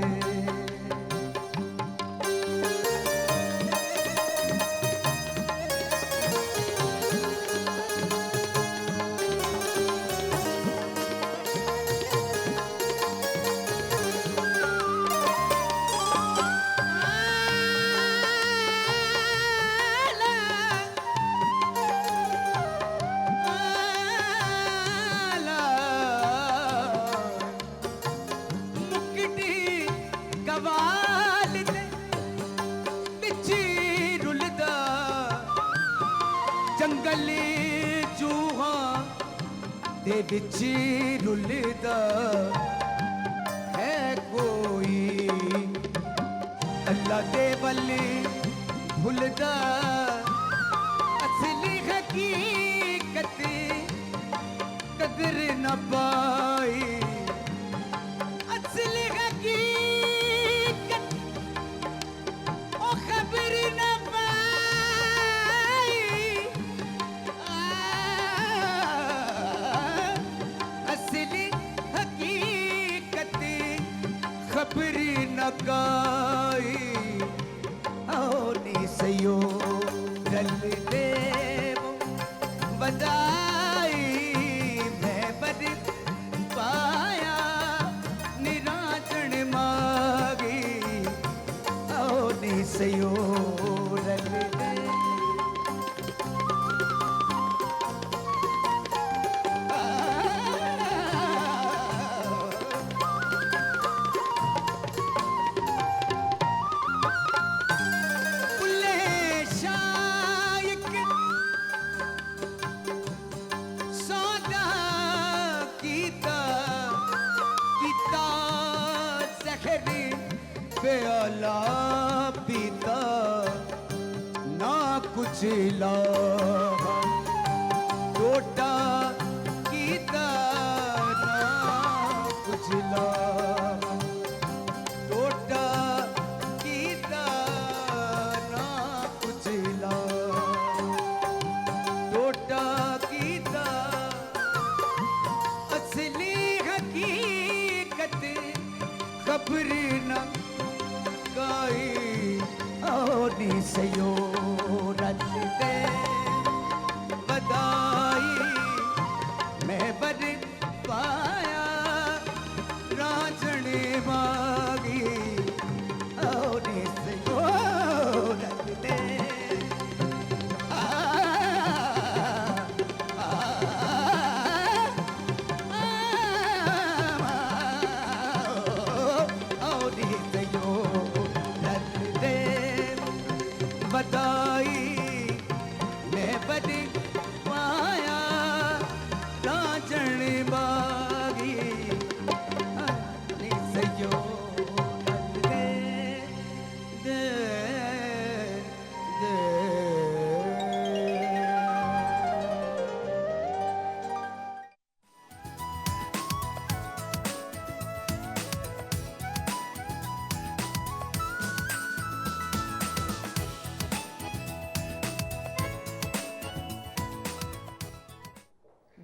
मुकटी कवाल दे बिची रुलदा जंगल चूहा दे बिची रुलदा है कोई अल्लाह दे बल्ले भुलदा असली हकीकत कदर न पाई असली हकीकत ओ खबर न पाई असली हकीकत खबर न काई औनी सयो रल देव बधाई मैं बद पाया निराजन मागी औनी सयो रल देव बुल्ले शायक सौदा कीता जहरी प्याला पीता ना कुछ ला टोटा कीता ना कुछ ला टोटा कीता ना कुछ ला टोटा कीता असली हकीकत खबर न काई औनी सयो रल दे बधाई मैं बद पाया रांझण मागी औनी सयो रल दे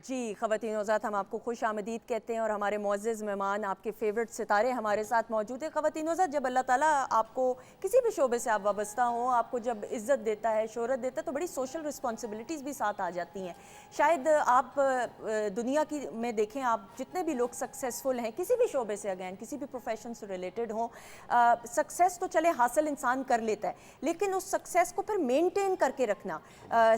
जी ख़वातीन हज़रात, हम आपको खुश आमदीद कहते हैं और हमारे मुअज़्ज़ज़ मेहमान आपके फ़ेवरेट सितारे हमारे साथ मौजूद हैं। ख़वातीन हज़रात, जब अल्लाह ताला आपको किसी भी शोबे से आप वाबस्ता हो, आपको जब इज़्ज़त देता है, शोहरत देता है, तो बड़ी सोशल रिस्पॉन्सिबिलिटीज़ भी साथ आ जाती हैं। शायद आप दुनिया की में देखें, आप जितने भी लोग सक्सेसफुल हैं किसी भी शोबे से, अगैन किसी भी प्रोफेशन से रिलेटेड हों, सक्सेस तो चले हासिल इंसान कर लेता है, लेकिन उस सक्सेस को फिर मेनटेन करके रखना,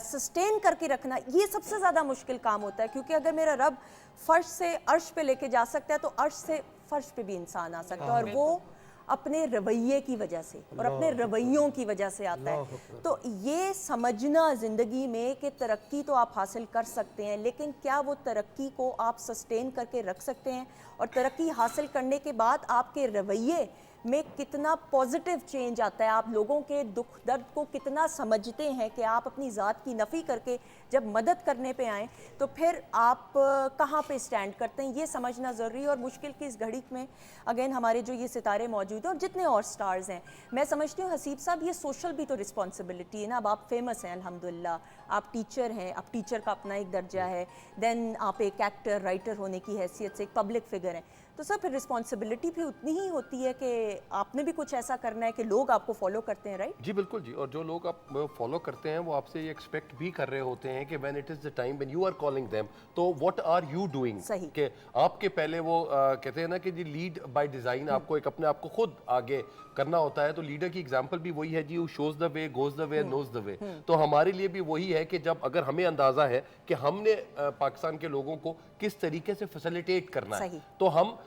सस्टेन करके रखना, ये सबसे ज़्यादा मुश्किल काम होता है। क्योंकि अगर मेरा रब फर्श से अर्श पे लेके जा सकता है, तो अर्श से फर्श पे भी इंसान आ सकता है, और वो अपने रवैये की वजह से और अपने रवैयों की वजह से आता है। तो ये समझना ज़िंदगी में कि तरक्की तो आप हासिल कर सकते हैं, लेकिन क्या वो तरक्की को आप सस्टेन करके रख सकते हैं, और तरक्की हासिल करने के बाद आपके रवैये में कितना पॉजिटिव चेंज आता है, आप लोगों के दुख दर्द को कितना समझते हैं कि आप अपनी ज़ात की नफ़ी करके जब मदद करने पे आएँ तो फिर आप कहाँ पे स्टैंड करते हैं, ये समझना ज़रूरी है। और मुश्किल की इस घड़ी में अगेन हमारे जो ये सितारे मौजूद हैं और जितने और स्टार्स हैं, मैं समझती हूँ हसीब साहब, ये सोशल भी तो रिस्पॉन्सिबिलिटी है ना। अब आप फेमस हैं अल्हम्दुलिल्लाह, आप टीचर हैं, अब टीचर का अपना एक दर्जा है, देन आप एक एक्टर राइटर होने की हैसियत से एक पब्लिक फिगर हैं, तो सर फिर रिस्पॉन्सिबिलिटी भी उतनी ही होती है कि आपने भी कुछ ऐसा करना है कि लोग आपको फॉलो करते हैं, राइट? जी बिल्कुल जी, और जो लोग आप फॉलो करते हैं वो आपसे ये एक्सपेक्ट भी कर रहे होते हैं कि when it is the time when you are calling them, तो व्हाट आर यू डूइंग, सही कि आपके पहले वो कहते हैं ना कि जी लीड बाय डिज़ाइन, आपको एक अपने आप को खुद आगे करना होता है। तो लीडर की एग्जांपल भी वही है जी, who shows the way goes the way knows the way. तो हमारे लिए भी वही है कि जब अगर हमें अंदाज़ा है कि हमने पाकिस्तान के लोगों को किस तरीके से फैसिलिटेट करना है, तो हम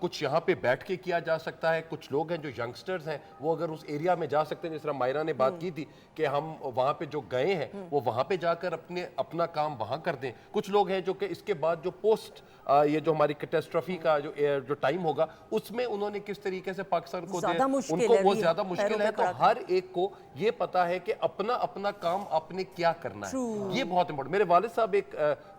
कुछ यहाँ पे बैठ के किया जा सकता है। कुछ लोग हैं जो यंगस्टर्स हैं, वो अगर उस एरिया में जा सकते हैं, जिस तरह मायरा ने बात की थी कि हम वहाँ पे जो गए हैं वो वहाँ पे जाकर अपना काम वहाँ कर दें। कुछ लोग हैं जो कि इसके बाद जो पोस्ट ये जो हमारी कैटेस्ट्रॉफी का जो टाइम होगा, उसमें उन्होंने किस तरीके से पाकिस्तान को उनको वो ज़्यादा मुश्किल है। तो हर एक को ये पता है कि अपना अपना काम आपने क्या करना है, ये बहुत इंपॉर्टेंट। मेरे वालिद साहब एक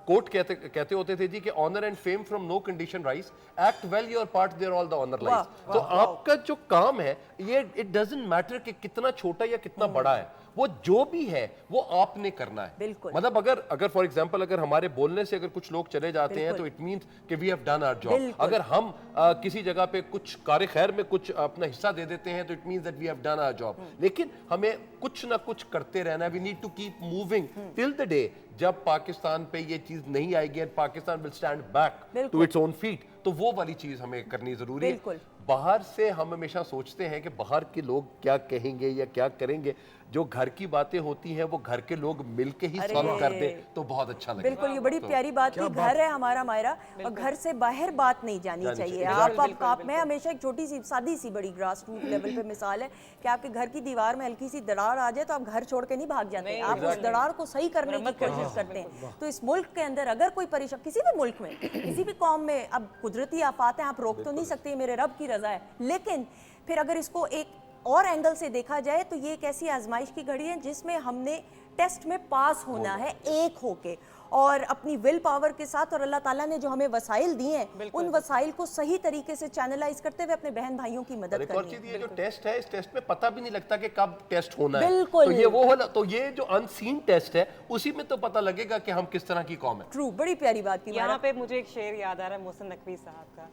कोट कहते होते थे जी कि honour and fame from no condition rise, act well your part there all the honour lies. तो आपका जो काम है ये इट डजंट मैटर कि कितना छोटा या कितना बड़ा है, वो जो भी है वो आपने करना है। मतलब अगर फॉर एग्जांपल अगर हमारे बोलने से अगर कुछ लोग चले जाते हैं तो इट मींस कि we have done our job. अगर हम किसी जगह पे कुछ कार्य खैर में कुछ अपना हिस्सा दे देते हैं तो it means that we have done our job. लेकिन हमें कुछ ना कुछ करते रहना है। We need to keep moving till the day जब पाकिस्तान पे ये चीज नहीं आएगी and Pakistan will stand back to its own feet, तो वो वाली चीज हमें करनी जरूरी है। बाहर से हम हमेशा सोचते हैं कि बाहर के लोग क्या कहेंगे या क्या करेंगे, जो घर की बातें होती हैं वो घर के लोग मिलके ही सॉल्व कर दे तो बहुत अच्छा लगेगा। बिल्कुल, ये बड़ी प्यारी बात थी। घर है हमारा मायरा, और घर से बाहर बात नहीं जानी चाहिए। आप मैं हमेशा एक छोटी सी सादी सी बड़ी ग्रास रूट लेवल पे मिसाल है कि आपके घर की दीवार में हल्की सी दरार आ जाए तो आप घर छोड़ के नहीं भाग जाते, आप उस दरार को सही करने की कोशिश करते हैं। तो इस मुल्क के अंदर अगर कोई परेशान, किसी भी मुल्क में किसी भी कौम में, अब कुदरती आफात हैं, आप रोक तो नहीं सकते, मेरे रब की रजा है, लेकिन फिर अगर इसको एक और एंगल से देखा जाए तो ये एक ऐसी आजमाइश की घड़ी है जिसमें हमने टेस्ट में पास होना है एक होके, और अपनी विल पावर के साथ, और अल्लाह ताला ने जो हमें वसाइल दिए हैं उन वसाइल को सही तरीके से चैनलाइज करते हुए अपने बहन भाइयों की मदद करनी है। ये जो टेस्ट है, इस टेस्ट में पता भी नहीं लगता कि कब टेस्ट होना है। बिल्कुल। तो ये वो वाला, तो ये जो अनसीन टेस्ट है उसी में तो पता लगेगा कि हम किस तरह की कौम है। ट्रू, बड़ी प्यारी बात की। यहाँ पे मुझे एक शेर याद आ रहा है मोहसिन नकवी साहब का,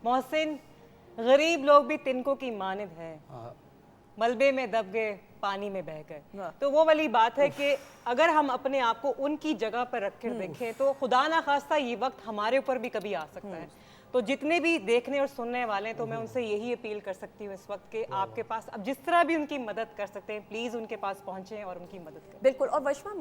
मोहसिन गरीब लोग भी तिनकों की मानिद है, मलबे में दब गए पानी में बह गए। तो वो वाली बात है कि अगर हम अपने आप को उनकी जगह पर रख कर देखें तो खुदा ना खास्ता ये वक्त हमारे ऊपर भी कभी आ सकता है। तो जितने भी देखने और सुनने वाले हैं, तो मैं उनसे यही अपील कर सकती हूँ इस वक्त के आपके पास अब जिस तरह भी उनकी मदद कर सकते हैं, प्लीज़ उनके पास पहुँचें और उनकी मदद करें। बिल्कुल। और वशमा,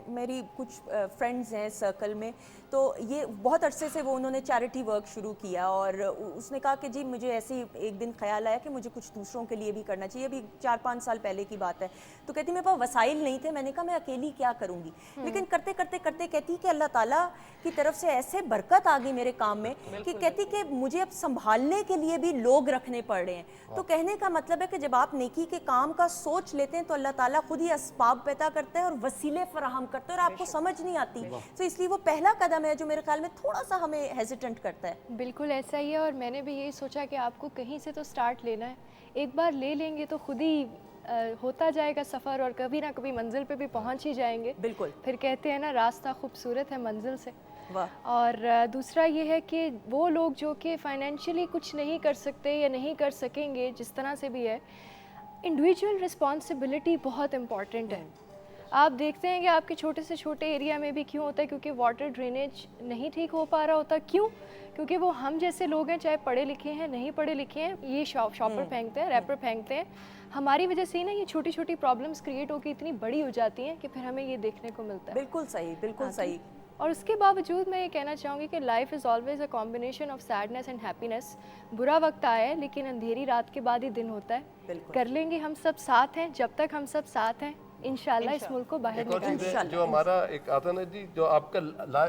मेरी कुछ फ्रेंड्स हैं सर्कल में, तो ये बहुत अरसे से वो उन्होंने चैरिटी वर्क शुरू किया, और उसने कहा कि जी मुझे ऐसे एक दिन ख्याल आया कि मुझे कुछ दूसरों के लिए भी करना चाहिए। अभी 4-5 साल पहले की बात है। तो कहती मेरे पास वसाइल नहीं थे, मैंने कहा मैं अकेली क्या करूँगी, लेकिन करते करते करते कहती कि अल्लाह ताला की तरफ से ऐसे बरकत आ गई मेरे काम में कि कहती कि मुझे अब संभालने के लिए भी लोग रखने पड़ रहे हैं। तो कहने का मतलब है कि जब आप नेकी के काम का सोच लेते हैं तो अल्लाह ताला खुद ही असबाब पैदा करता है और वसीले फराहम करता है, और आपको समझ नहीं आती। तो इसलिए वो पहला कदम है जो मेरे ख्याल में थोड़ा सा हमें हेजिटेंट करता है। बिल्कुल ऐसा ही है, और मैंने भी यही सोचा कि आपको कहीं से तो स्टार्ट लेना है। एक बार ले लेंगे तो खुद ही होता जाएगा सफ़र और कभी ना कभी मंजिल पे भी पहुंच ही जाएंगे। बिल्कुल। फिर कहते हैं ना, रास्ता खूबसूरत है मंजिल से। वाह। और दूसरा ये है कि वो लोग जो कि फाइनेंशियली कुछ नहीं कर सकते या नहीं कर सकेंगे, जिस तरह से भी है, इंडिविजुअल रिस्पॉन्सिबिलिटी बहुत इम्पॉर्टेंट है। आप देखते हैं कि आपके छोटे से छोटे एरिया में भी क्यों होता है, क्योंकि वाटर ड्रेनेज नहीं ठीक हो पा रहा होता। क्यों? क्योंकि वो हम जैसे लोग हैं, चाहे पढ़े लिखे हैं नहीं पढ़े लिखे हैं, ये शॉपर फेंकते हैं, रैपर फेंकते हैं, हमारी वजह से ही ना ये छोटी छोटी प्रॉब्लम्स क्रिएट होकर इतनी बड़ी हो जाती हैं कि फिर हमें ये देखने को मिलता है। बिल्कुल सही, बिल्कुल सही। और उसके बावजूद मैं ये कहना चाहूँगी कि life is always a combination of sadness and happiness. बुरा वक्त आया है लेकिन अंधेरी रात के बाद ही दिन होता है। कर लेंगे, हम सब साथ हैं, जब तक हम सब साथ हैं इंशाल्लाह इस मुल्क को बाहर एक और चीज़ है निकालेंगे। जो हमारा एक आता है ना जी, जो आपका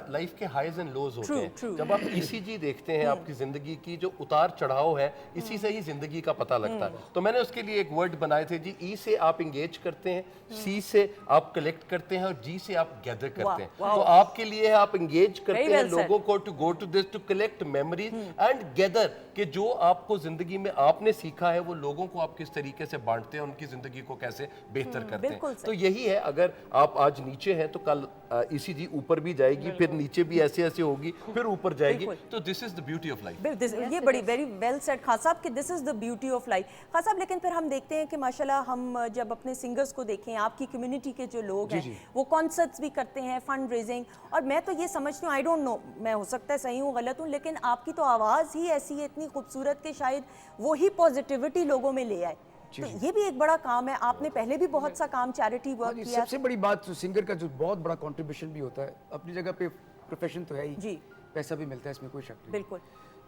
लाइफ के हाइज एंड लोज होते हैं, जब आप ईसीजी देखते हैं आपकी जिंदगी की जो उतार चढ़ाव है, इसी से ही जिंदगी का पता लगता है। तो मैंने उसके लिए एक वर्ड बनाए थे जी, ई से आप इंगेज करते हैं, सी से आप कलेक्ट करते हैं और जी से आप गैदर करते हैं। तो आपके लिए आप इंगेज करते हैं लोगों को to go to this, to collect memories and gather, कि जो आपको जिंदगी में आपने सीखा है वो लोगों को आप किस तरीके से बांटते हैं, उनकी जिंदगी को कैसे बेहतर करते हैं। तो यही है, अगर आप आज नीचे हैं तो कल ईसीजी ऊपर भी जाएगी, फिर नीचे भी ऐसे ऐसे होगी, फिर ऊपर जाएगी। तो this is the beauty of life. ये बड़ी वेरी वेल सेड खान साहब कि this is the beauty of life. Khan साहब, लेकिन फिर हम देखते हैं कि माशाल्लाह हम जब अपने सिंगर्स को देखें, आपकी कम्युनिटी के जो लोग हैं वो कॉन्सर्ट्स भी करते हैं, फंड रेजिंग, और मैं तो ये समझती हूँ, आई डोंट नो, मैं हो सकता है सही हूँ गलत हूँ, लेकिन आपकी तो आवाज़ ही ऐसी है इतनी खूबसूरत कि शायद वो ही पॉजिटिविटी लोगों में ले आए। तो ये भी एक बड़ा काम है। आपने पहले भी बहुत सा काम चैरिटी वर्क किया। सबसे बड़ी बात तो सिंगर का जो बहुत बड़ा कंट्रीब्यूशन भी होता है, अपनी जगह पे प्रोफेशन तो है ही जी, पैसा भी मिलता है, इसमें कोई शक नहीं। बिल्कुल।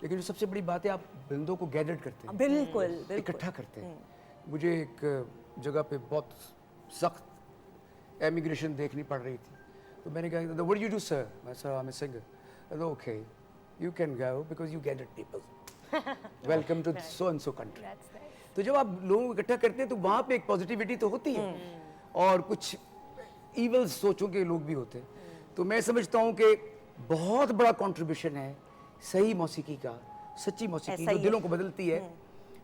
लेकिन जो सबसे बड़ी बात है, आप बंदों को गैदर करते हैं, बिल्कुल, इकट्ठा करते हैं। मुझे एक जगह पे बहुत सख्त एमिग्रेशन देखनी पड़ रही थी, तो मैंने कहा, व्हाट यू डू सर? मैं sir, I am a singer. Okay, you can go because you gather people, welcome to so and so country. तो जब आप लोगों को इकट्ठा करते हैं तो वहाँ पे एक पॉजिटिविटी तो होती है, और कुछ इवल सोचों के लोग भी होते हैं। तो मैं समझता हूँ कि बहुत बड़ा कंट्रीब्यूशन है सही मौसीकी का, सच्ची मौसीकी जो दिलों को बदलती है,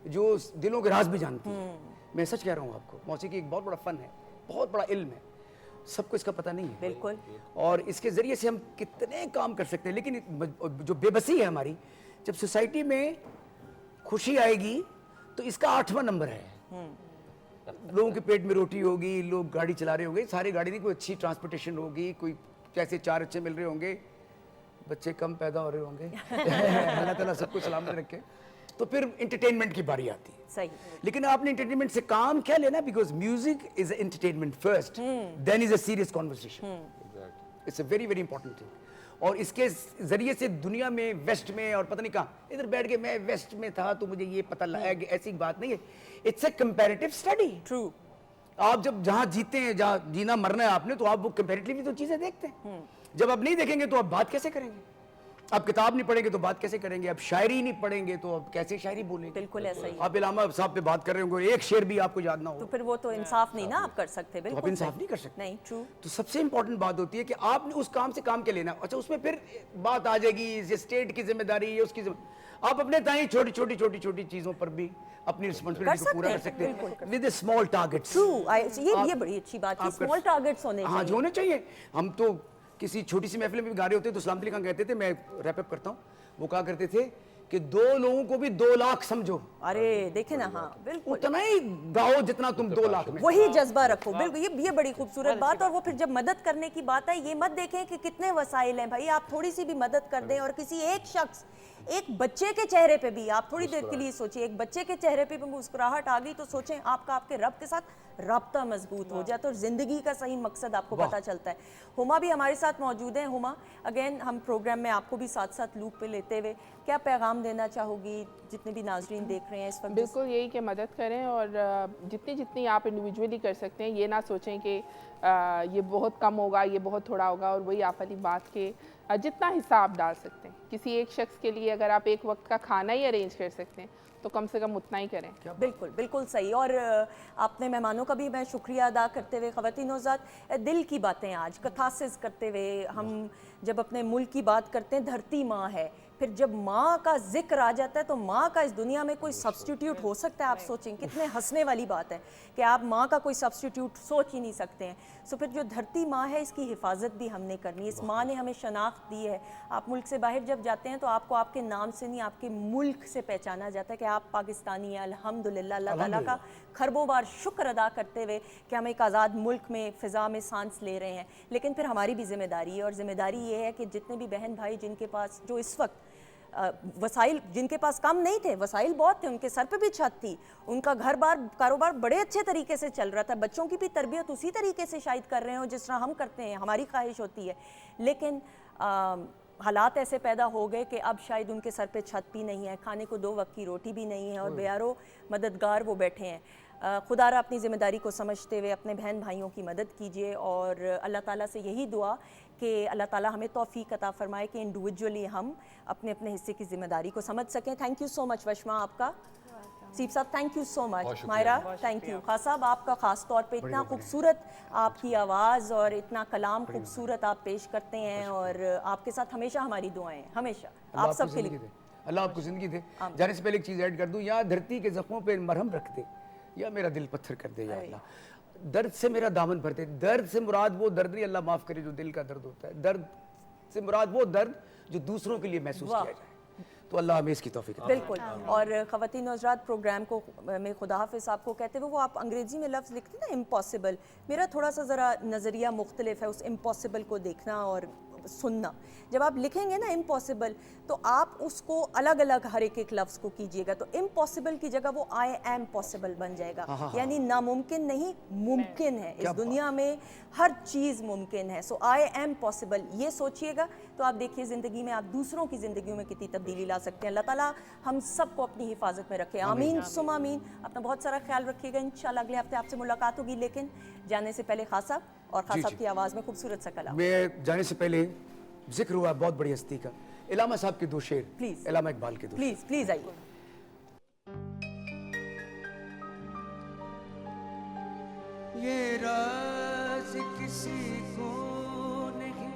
जो दिलों के राज भी जानती है। मैं सच कह रहा हूँ आपको, मौसीकी एक बहुत बड़ा फन है, बहुत बड़ा इल्म है, सबको इसका पता नहीं है। बिल्कुल। और इसके जरिए से हम कितने काम कर सकते हैं। लेकिन जो बेबसी है हमारी, जब सोसाइटी में खुशी आएगी तो इसका 8वां नंबर है। लोगों के पेट में रोटी होगी, लोग गाड़ी चला रहे होंगे, सारी गाड़ी नहीं, कोई अच्छी ट्रांसपोर्टेशन होगी, कोई कैसे 4 अच्छे मिल रहे होंगे, बच्चे कम पैदा हो रहे होंगे, अल्लाह ताला सबको सलामत रखे, तो फिर एंटरटेनमेंट की बारी आती है। सही। लेकिन आपने एंटरटेनमेंट से काम क्या लेना, because music is entertainment first, then is a serious conversation. It's a very very important thing. और इसके जरिए से दुनिया में, वेस्ट में, और पता नहीं कहाँ, इधर बैठ के मैं वेस्ट में था तो मुझे ये पता लगा कि ऐसी बात नहीं है। It's a comparative study. True. आप जब जहाँ जीते हैं, जहाँ जीना मरना है आपने, तो आप वो कंपैरेटिवली तो चीजें देखते हैं। जब आप नहीं देखेंगे तो आप बात कैसे करेंगे? आप किताब नहीं पढ़ेंगे तो बात कैसे करेंगे? आप शायरी नहीं पढ़ेंगे तो आप कैसे शायरी बोलेंगे? बिल्कुल ऐसा ही। आप इलामा साहब पे बात कर रहे होंगे, एक शेर भी आपको याद ना हो तो फिर वो तो इंसाफ नहीं ना आप कर सकते। बिल्कुल आप इंसाफ नहीं कर सकते। नहीं, ट्रू। तो सबसे इंपॉर्टेंट बात होती है कि आपने उस काम से काम के लेना। अच्छा, उसमें फिर बात आ जाएगी ये स्टेट की जिम्मेदारी, ये उसकी आप अपने ताई छोटी छोटी छोटी छोटी चीजों पर भी अपनी रिस्पॉन्सिबिलिटी को पूरा कर सकते हैं विद स्मॉल टारगेट्स। ट्रू। ये बड़ी अच्छी बात है, स्मॉल टारगेट्स होने चाहिए। हाँ, जो होने चाहिए। हम तो किसी छोटी सी महफिल में भी गा रहे होते हैं तो सलाम अली खान कहते थे, मैं रैप अप करता हूँ, वो कहा करते थे कि 2 लोगों को भी 2 लाख समझो। अरे देखे ना, हाँ बिल्कुल, उतना ही गाओ जितना तुम 2 लाख में। वही जज्बा रखो। बिल्कुल, ये बड़ी खूबसूरत बात। और वो फिर जब मदद करने की बात है, ये मत देखें कि कितने वसाइल हैं भाई, आप थोड़ी सी भी मदद कर दें। और किसी एक शख्स, एक बच्चे के चेहरे पे भी आप थोड़ी देर के लिए सोचिए, एक बच्चे के चेहरे पे भी मुस्कुराहट आ गई तो सोचें आपका आपके रब के साथ राब्ता मजबूत हो जाता है और जिंदगी का सही मकसद आपको पता चलता है। हुमा भी हमारे साथ मौजूद हैं। हुमा, अगेन हम प्रोग्राम में आपको भी साथ साथ लूप पे लेते हुए क्या पैगाम देना चाहोगी जितने भी नाजरीन देख रहे हैं इस वक्त? बिल्कुल यही कि मदद करें, और जितनी जितनी आप इंडिविजुअली कर सकते हैं, ये ना सोचें कि ये बहुत कम होगा, ये बहुत थोड़ा होगा। और वही आप वाली बात के जितना हिस्सा आप डाल सकते हैं, किसी एक शख्स के लिए अगर आप एक वक्त का खाना ही अरेंज कर सकते हैं तो कम से कम उतना ही करें। बिल्कुल बिल्कुल सही। और आपने मेहमानों का भी मैं शुक्रिया अदा करते हुए, ख़वातीन हज़रात, दिल की बातें आज कथासिस करते हुए, हम जब अपने मुल्क की बात करते हैं, धरती माँ है, फिर जब माँ का जिक्र आ जाता है तो माँ का इस दुनिया में कोई सब्स्टिट्यूट हो सकता है? आप सोचें, कितने हंसने वाली बात है कि आप माँ का कोई सब्स्टिट्यूट सोच ही नहीं सकते हैं। सो फिर जो धरती माँ है इसकी हिफाजत भी हमने करनी है। इस माँ ने हमें शनाख्त दी है। आप मुल्क से बाहर जब जाते हैं तो आपको आपके नाम से नहीं, आपके मुल्क से पहचाना जाता है कि आप पाकिस्तानी हैं। अल्हम्दुलिल्लाह, अल्लाह ताला का खरबों बार शुक्र अदा करते हुए कि हम एक आज़ाद मुल्क में फ़िज़ा में सांस ले रहे हैं। लेकिन फिर हमारी भी जिम्मेदारी है, और ज़िम्मेदारी ये है कि जितने भी बहन भाई जिनके पास, जो इस वक्त वसाइल जिनके पास कम नहीं थे, वसाइल बहुत थे, उनके सर पे भी छत थी, उनका घर बार कारोबार बड़े अच्छे तरीके से चल रहा था, बच्चों की भी तरबियत उसी तरीके से शायद कर रहे हो जिस तरह हम करते हैं, हमारी ख्वाहिश होती है। लेकिन हालात ऐसे पैदा हो गए कि अब शायद उनके सर पे छत भी नहीं है, खाने को 2 वक्त की रोटी भी नहीं है, और बेयारो मददगार वो बैठे हैं। खुदारा अपनी ज़िम्मेदारी को समझते हुए अपने बहन भाइयों की मदद कीजिए, और अल्लाह ताला से यही दुआ कि अल्लाह ताला हमें तौफीक अता फरमाए कि इंडिविजुअली हम अपने अपने हिस्से की ज़िम्मेदारी को समझ सकें। Thank you so much Washma, आपका सीप साहब thank you so much, Maira thank you, खास साहब आपका ख़ास तौर पे इतना खूबसूरत आपकी आवाज़ और इतना कलाम खूबसूरत आप पेश करते हैं, और आपके साथ हमेशा हमारी दुआएं, हमेशा आप सब के लिए। अल्लाह आपको ज़िंदगी दे। जाने से पहले एक चीज़ ऐड कर दूं, या धरती के ज़ख्मों पे मरहम रख दे, या मेरा दिल पत्थर कर दे, या अल्लाह दर्द से मेरा दामन भर दे। दर्द से मुराद वो दर्द नहीं, अल्लाह माफ़ करे, जो दिल का दर्द होता है। दर्द से मुराद वो दर्द जो दूसरों के लिए महसूस किया जाए। तो अल्लाह हमें इसकी तौफीक दे। बिल्कुल। और ख़वातीन और हज़रात, प्रोग्राम को में खुदा हाफ़िज़ आपको कहते हुए, वो आप अंग्रेज़ी में लफ्ज़ लिखते हैं ना इम्पॉसिबल, मेरा थोड़ा सा ज़रा नज़रिया मुख्तलिफ है उस इम्पॉसिबल को देखना और सुनना। जब आप लिखेंगे ना इम्पॉसिबल, तो आप उसको अलग अलग हर एक लफ्ज़ को कीजिएगा, तो इम्पॉसिबल की जगह वो आई एम पॉसिबल बन जाएगा। यानी नामुमकिन नहीं, मुमकिन है। इस दुनिया में हर चीज़ मुमकिन है। सो आई एम पॉसिबल, ये सोचिएगा तो आप देखिए ज़िंदगी में आप दूसरों की ज़िंदगी में कितनी तब्दीली ला सकते हैं। अल्लाह ताला हम सबको अपनी हिफाजत में रखे, आमीन सुम आमीन। अपना बहुत सारा ख्याल रखिएगा। इंशाल्लाह अगले हफ्ते आपसे मुलाकात होगी, लेकिन जाने से पहले खास साहब, और खास साहब की आवाज़ में खूबसूरत सा कलाम। मैं जाने से पहले जिक्र हुआ बहुत बड़ी हस्ती का, इलामा साहब के 2 शेर, प्लीज, इलामा इकबाल के 2 प्लीज प्लीज आइए। ये राज किसी को नहीं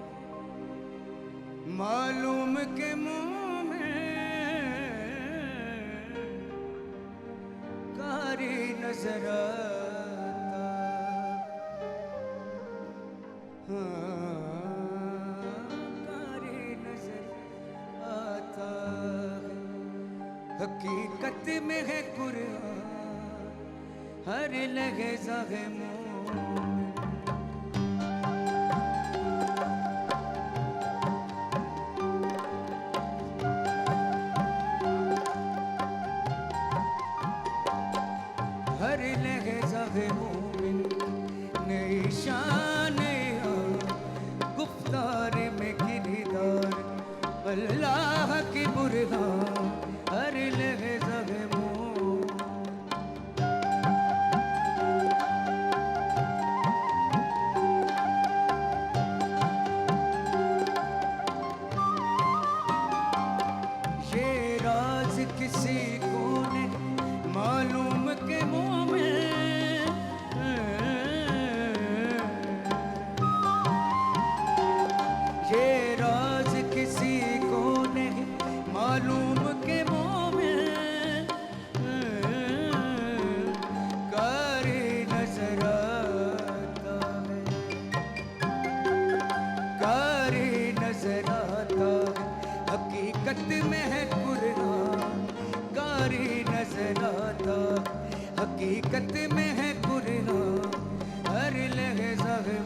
मालूम के मुंह में कारी नजर आता, कारी नजर आता। हकीकत में है कुरान हर लहज़ा है मोमिन। हर लहज़ा है मोमिन, नई शान गुफ्तार में किरदार अल्लाह की बुरहान। हर लहज़ा है किसी को नहीं मालूम के मुंह में, ये राज किसी को नहीं मालूम के मुंह में, कारी नजर आता है, कारी नजर आता है। हकीकत में है नजर आता, हकीकत में है कुरान हर लहज़ा है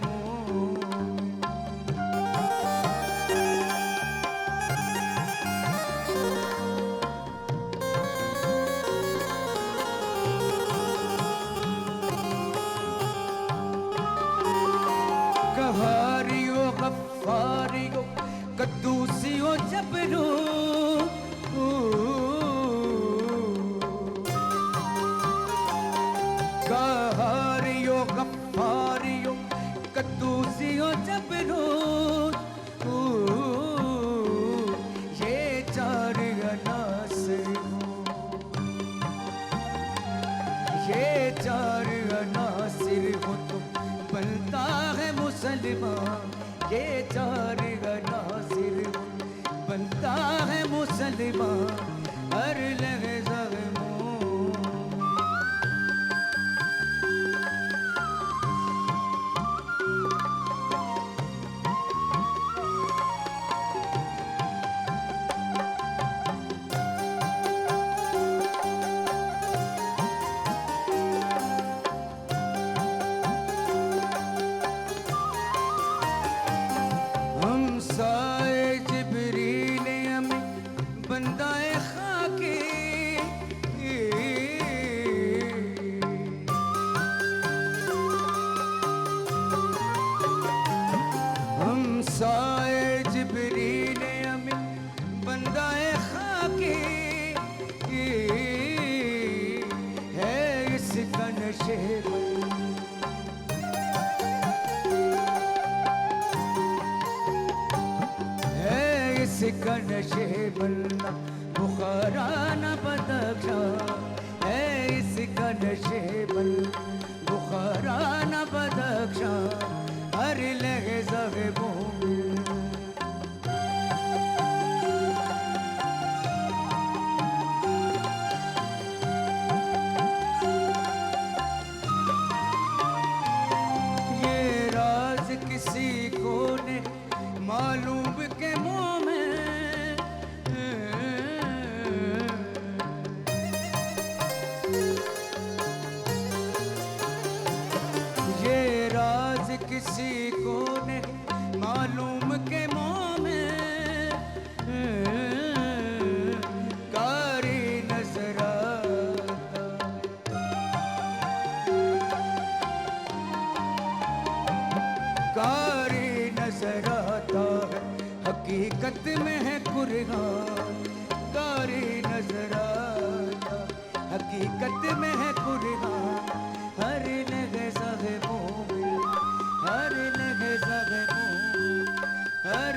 कहारियो गफ्फारियो कद्दूसियो जबरू, कहारियो गफ्फारियो कद्दूसियो जबरूत, ये 4 अनासिर हो, ये 4 अनासिर हो तो बनता है मुसलमान। ये 4 अनासिर हो बनता गिरबा हर लहजा मोमिन हम साए जिब्रील अमी बंदाए खाकी हम साए जिब्रील अमी बंदाए खाकी है इसका नशे है इसका नशे बनना बुखाराना बदक्षा है इसका नशे बन बुखाराना बदक्षा हर लहजा मोमिन ये राज किसी को ने मालूम के मुंह में ये राज किसी को ने मालूम के मुंह में कारी नजर आता कारी नजर आता है हकीकत में है कुर्बान कारी नजर आता हकीकत में है कुर्बान हर लहजा मोमिन हर लहजा मोमिन हर